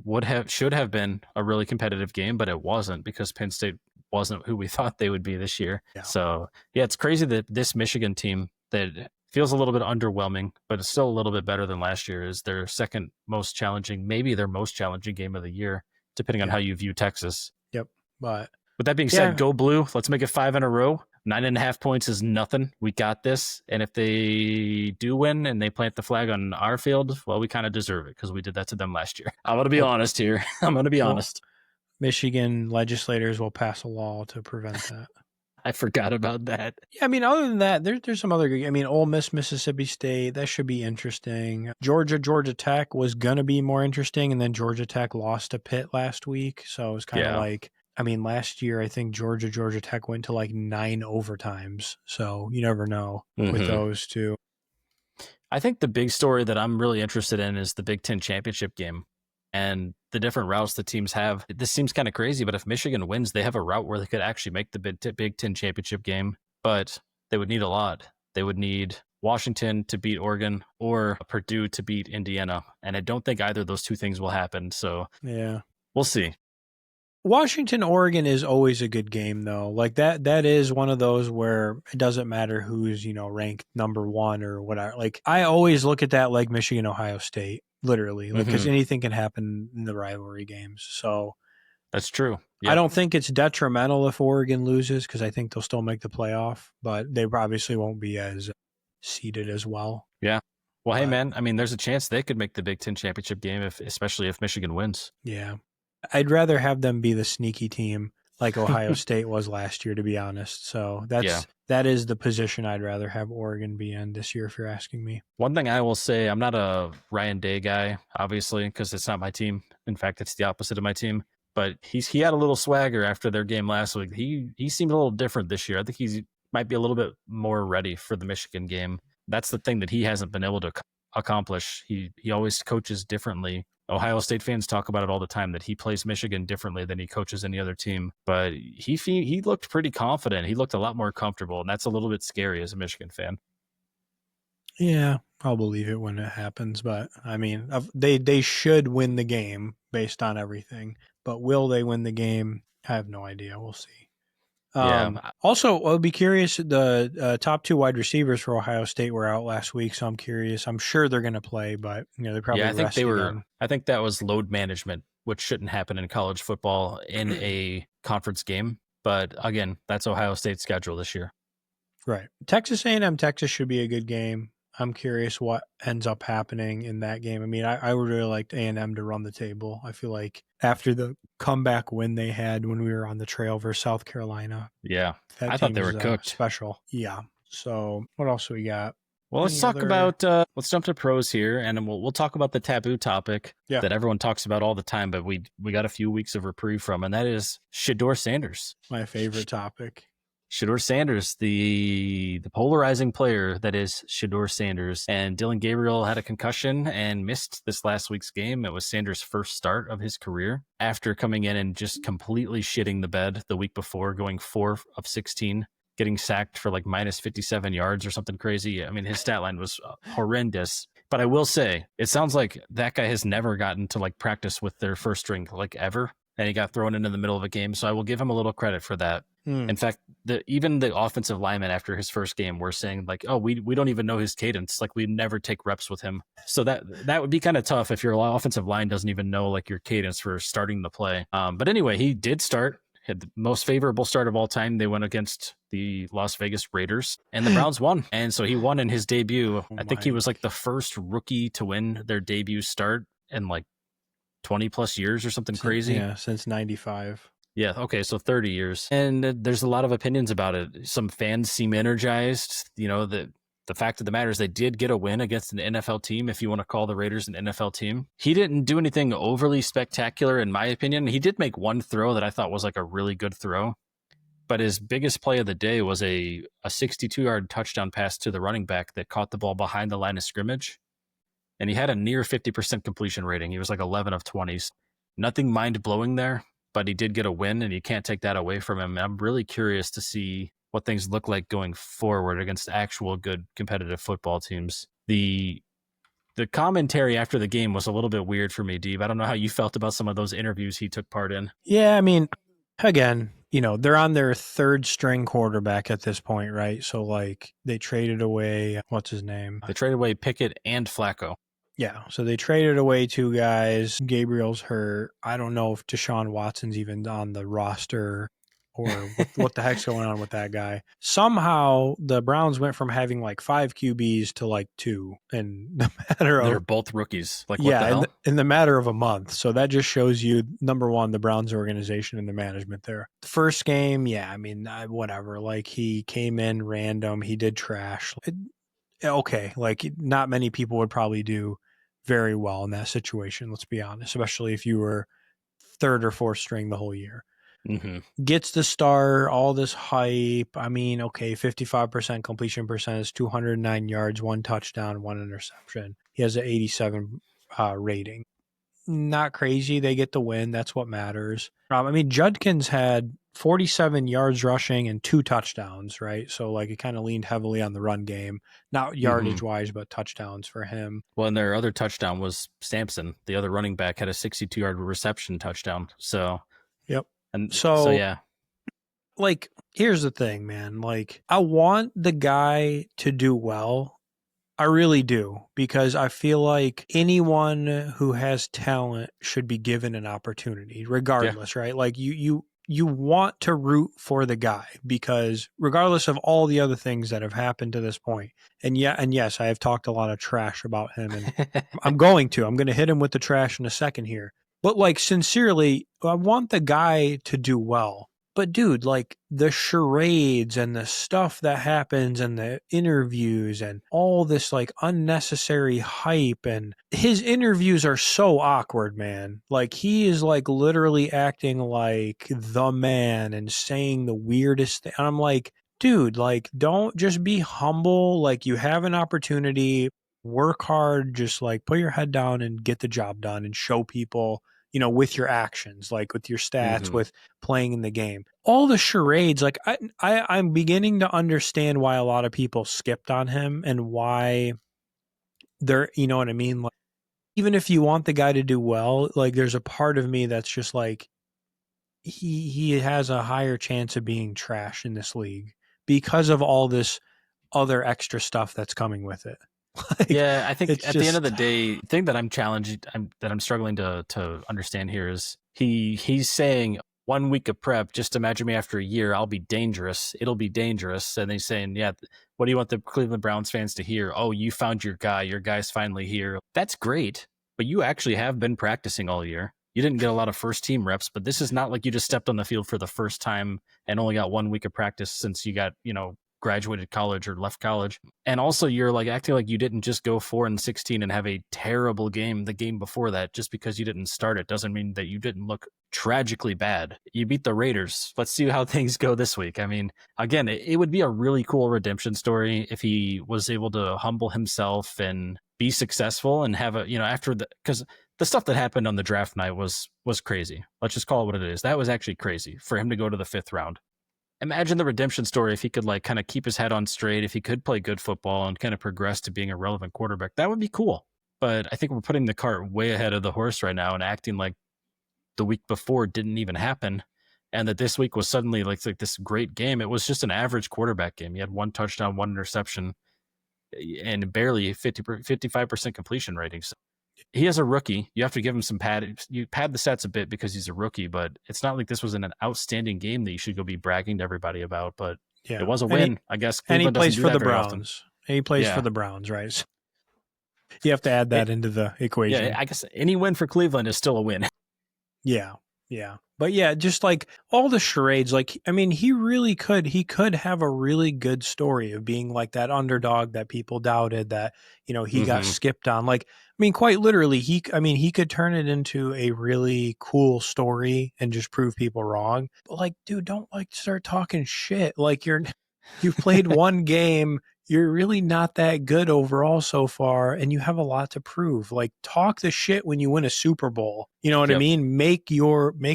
B: should have been a really competitive game, but it wasn't because Penn State wasn't who we thought they would be this year. Yeah. So yeah, it's crazy that this Michigan team that feels a little bit underwhelming, but it's still a little bit better than last year, is their second most challenging, maybe their most challenging game of the year, depending on how you view Texas.
A: Yep. But
B: with that being said, go blue. Let's make it 5 in a row. 9.5 points is nothing. We got this. And if they do win and they plant the flag on our field, well, we kind of deserve it because we did that to them last year. I'm going to be honest here. I'm going to be honest.
A: Michigan legislators will pass a law to prevent that.
B: I forgot about that.
A: Yeah, I mean, other than that, there's some other good. I mean, Ole Miss, Mississippi State, that should be interesting. Georgia Tech was going to be more interesting, and then Georgia Tech lost to Pitt last week. So it was kind of like, I mean, last year, I think Georgia Tech went to like 9 overtimes. So you never know with those two.
B: I think the big story that I'm really interested in is the Big Ten championship game and the different routes the teams have. This seems kind of crazy, but if Michigan wins, they have a route where they could actually make the Big Ten championship game, but they would need a lot. They would need Washington to beat Oregon or Purdue to beat Indiana. And I don't think either of those two things will happen. So
A: yeah,
B: we'll see.
A: Washington, Oregon is always a good game, though. Like that is one of those where it doesn't matter who's, ranked number 1 or whatever. Like I always look at that like Michigan, Ohio State, literally, like because anything can happen in the rivalry games. So
B: that's true. Yep.
A: I don't think it's detrimental if Oregon loses because I think they'll still make the playoff, but they obviously won't be as seeded as well.
B: Yeah. Well, hey, man, I mean, there's a chance they could make the Big Ten championship game, especially if Michigan wins.
A: Yeah. I'd rather have them be the sneaky team like Ohio State was last year, to be honest. So that is the position I'd rather have Oregon be in this year, if you're asking me.
B: One thing I will say, I'm not a Ryan Day guy, obviously, because it's not my team. In fact, it's the opposite of my team. But he had a little swagger after their game last week. He seemed a little different this year. I think he might be a little bit more ready for the Michigan game. That's the thing that he hasn't been able to accomplish. He always coaches differently. Ohio State fans talk about it all the time that he plays Michigan differently than he coaches any other team. But he looked pretty confident. He looked a lot more comfortable, and that's a little bit scary as a Michigan fan.
A: Yeah, I'll believe it when it happens. But, I mean, they should win the game based on everything. But will they win the game? I have no idea. We'll see. Also, I'll be curious. The top 2 wide receivers for Ohio State were out last week, so I'm curious. I'm sure they're going to play, but they probably
B: I think they were.
A: Them.
B: I think that was load management, which shouldn't happen in college football in a conference game. But again, that's Ohio State's schedule this year.
A: Right. Texas A&M, Texas should be a good game. I'm curious what ends up happening in that game. I mean, I would really like A&M to run the table. I feel like after the comeback win they had when we were on the trail versus South Carolina.
B: Yeah, I thought they were cooked.
A: Special. Yeah. So what else we got?
B: Well, let's talk about, let's jump to pros here, and we'll talk about the taboo topic that everyone talks about all the time, but we got a few weeks of reprieve from, and that is Shedeur Sanders.
A: My favorite topic.
B: Shedeur Sanders, the polarizing player that is Shedeur Sanders. And Dillon Gabriel had a concussion and missed this last week's game. It was Sanders' first start of his career after coming in and just completely shitting the bed the week before, going 4 of 16, getting sacked for like minus 57 yards or something crazy. I mean, his stat line was horrendous. But I will say, it sounds like that guy has never gotten to like practice with their first string like ever. And he got thrown into the middle of a game. So I will give him a little credit for that. In fact, even the offensive linemen after his first game were saying like, oh, we don't even know his cadence. Like we never take reps with him. So that would be kind of tough if your offensive line doesn't even know like your cadence for starting the play. But anyway, he did start. Had the most favorable start of all time. They went against the Las Vegas Raiders and the Browns won. And so he won in his debut. I think he was like the first rookie to win their debut start in like 20 plus years or something crazy.
A: Yeah, since 95.
B: Yeah, okay, so 30 years. And there's a lot of opinions about it. Some fans seem energized. The fact of the matter is they did get a win against an NFL team, if you want to call the Raiders an NFL team. He didn't do anything overly spectacular, in my opinion. He did make one throw that I thought was like a really good throw. But his biggest play of the day was a 62-yard touchdown pass to the running back that caught the ball behind the line of scrimmage. And he had a near 50% completion rating. He was like 11 of 20s. Nothing mind-blowing there, but he did get a win, and you can't take that away from him. I'm really curious to see what things look like going forward against actual good competitive football teams. The commentary after the game was a little bit weird for me, Deeb. I don't know how you felt about some of those interviews he took part in.
A: Yeah, I mean, again, they're on their 3rd string quarterback at this point, right? So, like, they traded away, what's his name?
B: They traded away Pickett and Flacco.
A: Yeah, so they traded away 2 guys. Gabriel's hurt. I don't know if Deshaun Watson's even on the roster. or what the heck's going on with that guy? Somehow the Browns went from having like 5 QBs to like 2 in the matter
B: They're
A: of
B: both rookies. Like, what the hell?
A: in the matter of a month. So that just shows you, number one, the Browns organization and the management there. The first game, yeah, I mean, whatever. Like, he came in random, he did trash. Okay, like not many people would probably do very well in that situation. Let's be honest, especially if you were third or fourth string the whole year.
B: Mm-hmm.
A: Gets the start, all this hype. I mean, okay, 55% completion percentage, 209 yards, 1 touchdown, 1 interception. He has an 87 rating. Not crazy. They get the win. That's what matters. I mean, Judkins had 47 yards rushing and 2 touchdowns, right? So, like, it kind of leaned heavily on the run game, not yardage wise, but touchdowns for him.
B: Well, and their other touchdown was Sampson. The other running back had a 62-yard reception touchdown. So,
A: yep.
B: And
A: so
B: yeah.
A: Like, here's the thing, man. Like, I want the guy to do well. I really do, because I feel like anyone who has talent should be given an opportunity, regardless, right? Like, you want to root for the guy, because regardless of all the other things that have happened to this point, and yes, I have talked a lot of trash about him, and I'm going to hit him with the trash in a second here. But, like, sincerely, I want the guy to do well. But dude, like, the charades and the stuff that happens and the interviews and all this like unnecessary hype, and his interviews are so awkward, man. Like, he is like literally acting like the man and saying the weirdest thing. And I'm like, dude, like, don't, just be humble. Like, you have an opportunity, work hard, just like put your head down and get the job done and show people, with your actions, like with your stats, with playing in the game. All the charades, like I'm beginning to understand why a lot of people skipped on him, and why they're, you know what I mean? Like, even if you want the guy to do well, like, there's a part of me that's just like, he has a higher chance of being trash in this league because of all this other extra stuff that's coming with it. Like,
B: yeah, I think
A: it's
B: at the end of the day, the thing that I'm challenged, that I'm struggling to understand here is he's saying 1 week of prep. Just imagine me after a year, I'll be dangerous. It'll be dangerous. And he's saying, yeah, what do you want the Cleveland Browns fans to hear? Oh, you found your guy. Your guy's finally here. That's great, but you actually have been practicing all year. You didn't get a lot of first team reps, but this is not like you just stepped on the field for the first time and only got 1 week of practice since you got, graduated college or left college. And also, you're like acting like you didn't just go 4-16 and have a terrible game the game before that. Just because you didn't start it doesn't mean that you didn't look tragically bad. You beat the Raiders. Let's see how things go this week. I mean, again, it would be a really cool redemption story if he was able to humble himself and be successful and have after because the stuff that happened on the draft night was crazy. Let's just call it what it is. That was actually crazy for him to go to the 5th round. Imagine the redemption story if he could, like, kind of keep his head on straight, if he could play good football and kind of progress to being a relevant quarterback. That would be cool. But I think we're putting the cart way ahead of the horse right now and acting like the week before didn't even happen, and that this week was suddenly like this great game. It was just an average quarterback game. He had 1 touchdown, 1 interception, and barely 55% completion rating. So he is a rookie. You have to give him some you pad the stats a bit because he's a rookie, but it's not like this was an outstanding game that you should go be bragging to everybody about. But yeah, it was a win, I guess.
A: And he plays for the
B: Browns.
A: Often. And he plays for the Browns, right? So you have to add that into the equation.
B: Yeah, I guess any win for Cleveland is still a win.
A: Yeah. But yeah, just like all the charades, like, I mean, he could have a really good story of being like that underdog that people doubted, that, he got skipped on. Like, I mean, quite literally, he could turn it into a really cool story and just prove people wrong. But, like, dude, don't start talking shit. Like, you've played one game. You're really not that good overall so far, and you have a lot to prove. Like, talk the shit when you win a Super Bowl. You know what I mean? Make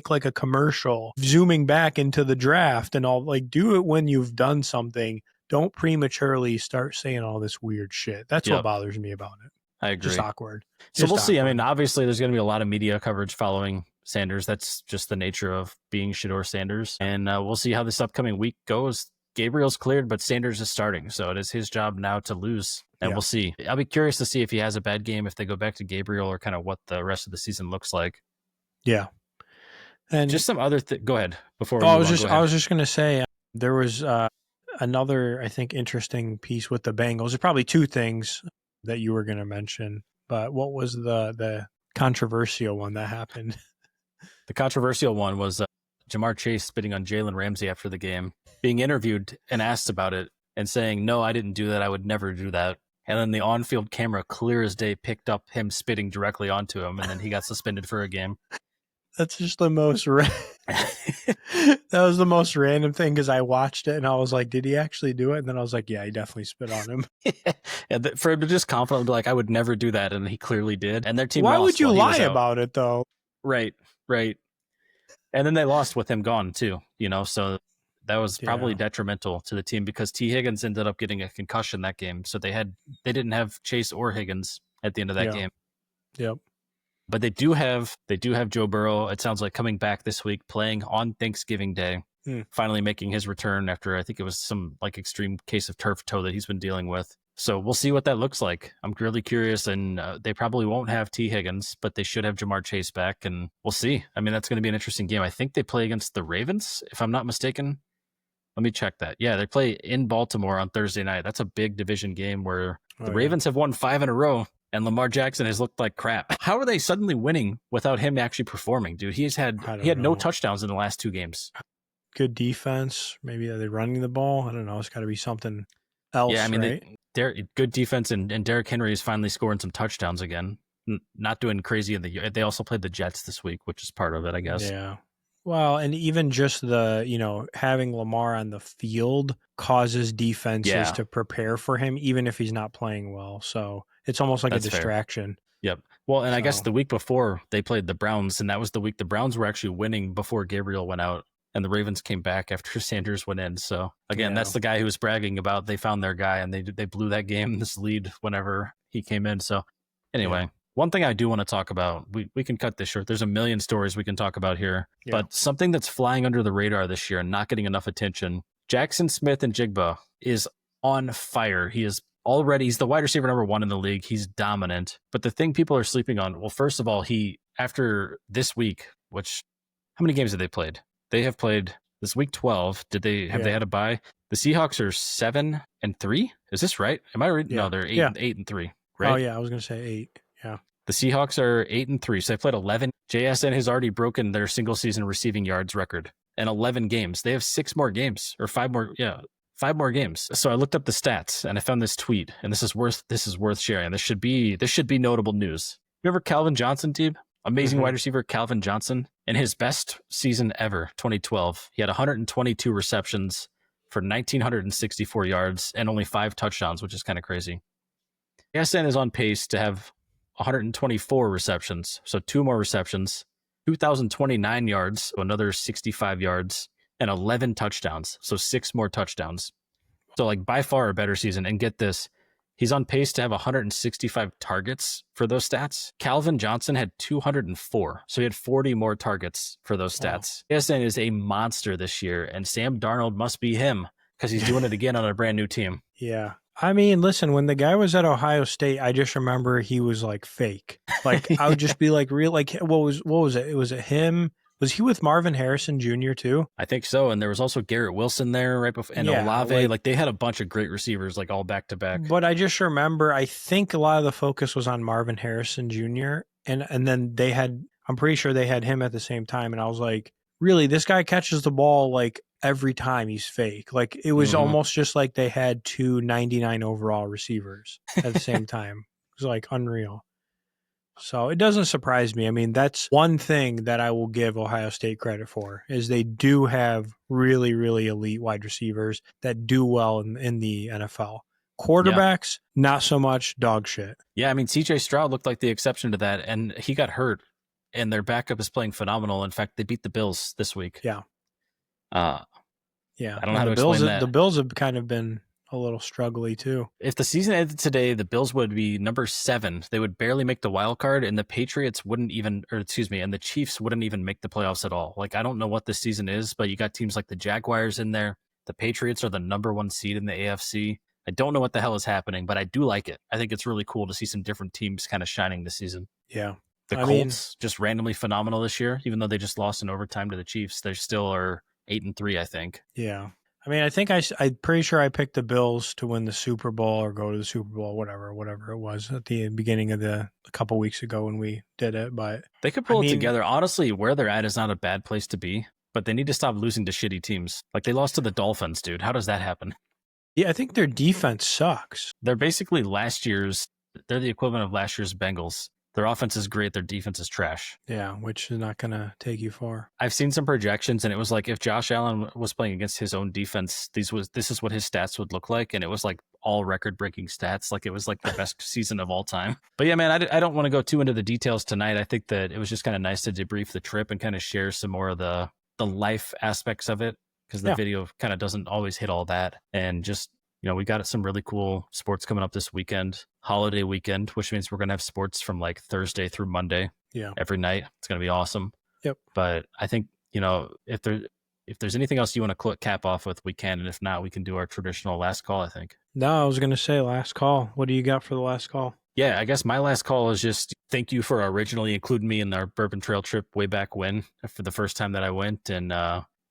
A: like a commercial zooming back into the draft and all. Like, do it when you've done something. Don't prematurely start saying all this weird shit. That's what bothers me about it.
B: I agree.
A: Just awkward.
B: So we'll see. I mean, obviously, there's going to be a lot of media coverage following Sanders. That's just the nature of being Shedeur Sanders. And we'll see how this upcoming week goes. Gabriel's cleared, but Sanders is starting, so it is his job now to lose, and we'll see. I'll be curious to see if he has a bad game, if they go back to Gabriel, or kind of what the rest of the season looks like.
A: Yeah. And
B: Just some other go ahead before we
A: oh, I
B: move
A: was
B: on.
A: just
B: Go
A: I
B: ahead.
A: was just gonna say there was another, I think, interesting piece with the Bengals. There's probably two things that you were gonna mention, but what was the controversial one that happened?
B: The controversial one was Jamar Chase spitting on Jalen Ramsey after the game, being interviewed and asked about it and saying, "No, I didn't do that. I would never do that." And then the on-field camera, clear as day, picked up him spitting directly onto him, and then he got suspended for a game.
A: That's just the most that was the most random thing because I watched it and I was like, did he actually do it? And then I was like, yeah, he definitely spit on him.
B: And for him to just confidently be like, "I would never do that," and he clearly did. And their team
A: Why would
B: lost
A: you
B: while he
A: lie
B: was out.
A: about it though?
B: Right, right. And then they lost with him gone too, so that was probably
A: Yeah.
B: detrimental to the team because T. Higgins ended up getting a concussion that game. So they didn't have Chase or Higgins at the end of that
A: Yeah.
B: game.
A: Yep.
B: But they do have Joe Burrow, it sounds like, coming back this week, playing on Thanksgiving Day, finally making his return after I think it was some like extreme case of turf toe that he's been dealing with. So we'll see what that looks like. I'm really curious, and they probably won't have T. Higgins, but they should have Jamar Chase back, and we'll see. I mean, that's going to be an interesting game. I think they play against the Ravens, if I'm not mistaken. Let me check that. Yeah, they play in Baltimore on Thursday night. That's a big division game where the Ravens have won 5 in a row, and Lamar Jackson has looked like crap. How are they suddenly winning without him actually performing, dude? He had no touchdowns in the last 2 games.
A: Good defense. Maybe are they running the ball? I don't know. It's got to be something else.
B: Yeah, I mean,
A: right?
B: they're good defense, and Derrick Henry is finally scoring some touchdowns again. Not doing crazy in the. They also played the Jets this week, which is part of it, I guess.
A: Yeah. Well, and even just the, having Lamar on the field causes defenses to prepare for him, even if he's not playing well. So it's almost like a distraction.
B: Fair. Yep. Well, and I guess the week before they played the Browns, and that was the week the Browns were actually winning before Gabriel went out, and the Ravens came back after Sanders went in. So again, that's the guy who was bragging about they found their guy, and they blew that game, this lead, whenever he came in. So anyway. One thing I do want to talk about, we can cut this short. There's a million stories we can talk about here, but something that's flying under the radar this year and not getting enough attention, Jackson Smith-Njigba is on fire. He's the wide receiver number 1 in the league. He's dominant. But the thing people are sleeping on, well, first of all, after this week, how many games have they played? They have played this week 12. They had a bye? The Seahawks are 7-3. Is this right? Am I reading? No, they're 8-3. Right?
A: Oh yeah, I was going to say 8. Yeah.
B: The Seahawks are 8-3, so they played 11. JSN has already broken their single season receiving yards record in 11 games. They have 6 more games, or 5 more. Yeah, 5 more games. So I looked up the stats and I found this tweet, and this is worth sharing. This should be notable news. Remember Calvin Johnson, Deeb? Amazing wide receiver Calvin Johnson. In his best season ever, 2012, he had 122 receptions for 1,964 yards and only 5 touchdowns, which is kind of crazy. JSN is on pace to have 124 receptions, so 2 more receptions, 2,029 yards, so another 65 yards, and 11 touchdowns, so 6 more touchdowns. So like by far a better season. And get this, he's on pace to have 165 targets for those stats. Calvin Johnson had 204, so he had 40 more targets for those stats. JSN is a monster this year, and Sam Darnold must be him because he's doing it again on a brand new team.
A: Yeah. I mean, listen, when the guy was at Ohio State, I just remember he was like fake. Like I would just be like, real, like what was it? Was it him? Was he with Marvin Harrison Jr. too?
B: I think so. And there was also Garrett Wilson there right before, and Olave. Like they had a bunch of great receivers, like all back to back.
A: But I just remember, I think a lot of the focus was on Marvin Harrison Jr. And then I'm pretty sure they had him at the same time. And I was like, really, this guy catches the ball like every time. He's fake. Like it was almost just like they had 2 99 overall receivers at the same time. It was like unreal. So it doesn't surprise me. I mean, that's one thing that I will give Ohio State credit for is they do have really, really elite wide receivers that do well in the NFL. Quarterbacks, not so much, dog shit.
B: Yeah, I mean, CJ Stroud looked like the exception to that, and he got hurt, and their backup is playing phenomenal. In fact, they beat the Bills this week.
A: Yeah.
B: I don't know how to
A: explain
B: that.
A: The Bills have kind of been a little struggly too.
B: If the season ended today, the Bills would be number 7. They would barely make the wild card, and the Patriots and the Chiefs wouldn't even make the playoffs at all. Like, I don't know what this season is, but you got teams like the Jaguars in there. The Patriots are the number 1 seed in the AFC. I don't know what the hell is happening, but I do like it. I think it's really cool to see some different teams kind of shining this season.
A: Yeah.
B: The
A: I mean,
B: Colts just randomly phenomenal this year, even though they just lost in overtime to the Chiefs. They still are 8-3, I think.
A: yeah. I mean, I think I'm pretty sure I picked the Bills to win the Super Bowl or go to the Super Bowl, whatever it was at the beginning of a couple weeks ago when we did it. But
B: They could
A: I
B: pull it
A: mean,
B: together. Honestly, where they're at is not a bad place to be, but they need to stop losing to shitty teams. Like they lost to the Dolphins, dude. How does that happen?
A: yeah, I think their defense sucks.
B: They're basically they're the equivalent of last year's Bengals. Their offense is great, their defense is trash.
A: Yeah, which is not going to take you far.
B: I've seen some projections, and it was like if Josh Allen was playing against his own defense, this is what his stats would look like, and it was like all record-breaking stats. Like it was like the best season of all time. But yeah, man, I don't want to go too into the details tonight. I think that it was just kind of nice to debrief the trip and kind of share some more of the life aspects of it, because the video kind of doesn't always hit all that. And just, we got some really cool sports coming up this weekend, holiday weekend, which means we're going to have sports from like Thursday through Monday.
A: Yeah.
B: Every night. It's going to be awesome.
A: Yep.
B: But I think, if there's anything else you want to cap off with, we can. And if not, we can do our traditional last call, I think.
A: No, I was going to say last call. What do you got for the last call?
B: Yeah, I guess my last call is just thank you for originally including me in our Bourbon Trail trip way back when, for the first time that I went, and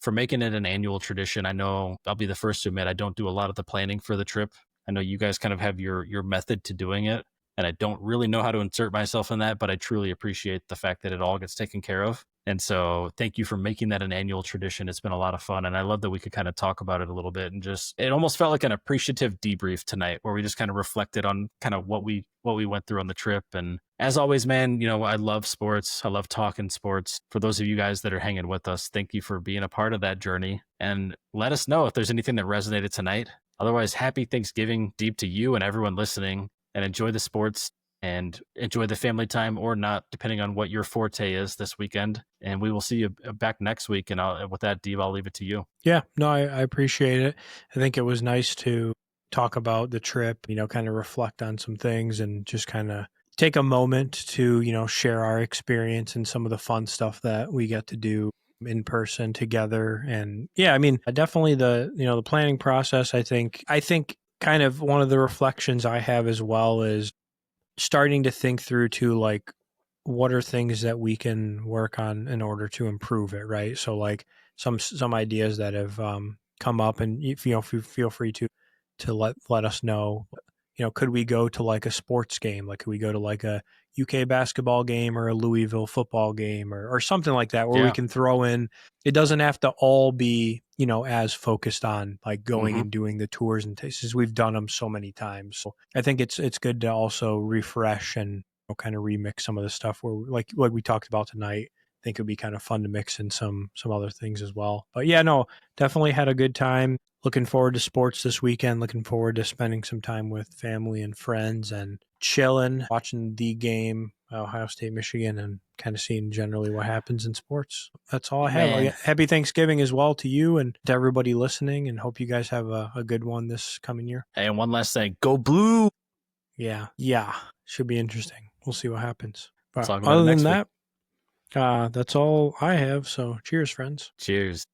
B: for making it an annual tradition. I know I'll be the first to admit I don't do a lot of the planning for the trip. I know you guys kind of have your method to doing it, and I don't really know how to insert myself in that, but I truly appreciate the fact that it all gets taken care of. And so thank you for making that an annual tradition. It's been a lot of fun. And I love that we could kind of talk about it a little bit, and it almost felt like an appreciative debrief tonight where we just kind of reflected on kind of what we went through on the trip. And as always, man, I love sports. I love talking sports. For those of you guys that are hanging with us, thank you for being a part of that journey, and let us know if there's anything that resonated tonight. Otherwise, happy Thanksgiving, Deeb, to you and everyone listening, and enjoy the sports and enjoy the family time, or not, depending on what your forte is this weekend. And we will see you back next week. And with that, Deeb, I'll leave it to you.
A: Yeah, no, I appreciate it. I think it was nice to talk about the trip, kind of reflect on some things and just kind of take a moment to, share our experience and some of the fun stuff that we get to do in person together. And yeah, I mean, definitely the planning process, I think kind of one of the reflections I have as well is starting to think through to like, what are things that we can work on in order to improve it, right? So like some ideas that have come up, and feel free to let us know. Could we go to like a sports game? Like, could we go to like a UK basketball game or a Louisville football game or something like that, where we can throw in? It doesn't have to all be as focused on like going and doing the tours and tastes. We've done them so many times. So I think it's good to also refresh and kind of remix some of the stuff where like we talked about tonight. I think it'd be kind of fun to mix in some other things as well. But yeah, no, definitely had a good time. Looking forward to sports this weekend. Looking forward to spending some time with family and friends and chilling, watching the game, Ohio State, Michigan, and kind of seeing generally what happens in sports. That's all I have.
B: Man.
A: Happy Thanksgiving as well to you and to everybody listening, and hope you guys have a good one this coming year.
B: Hey, and one last thing, go blue.
A: Yeah. Should be interesting. We'll see what happens. But
B: Talk about
A: other
B: it
A: than
B: next
A: that, that's all I have. So cheers, friends.
B: Cheers.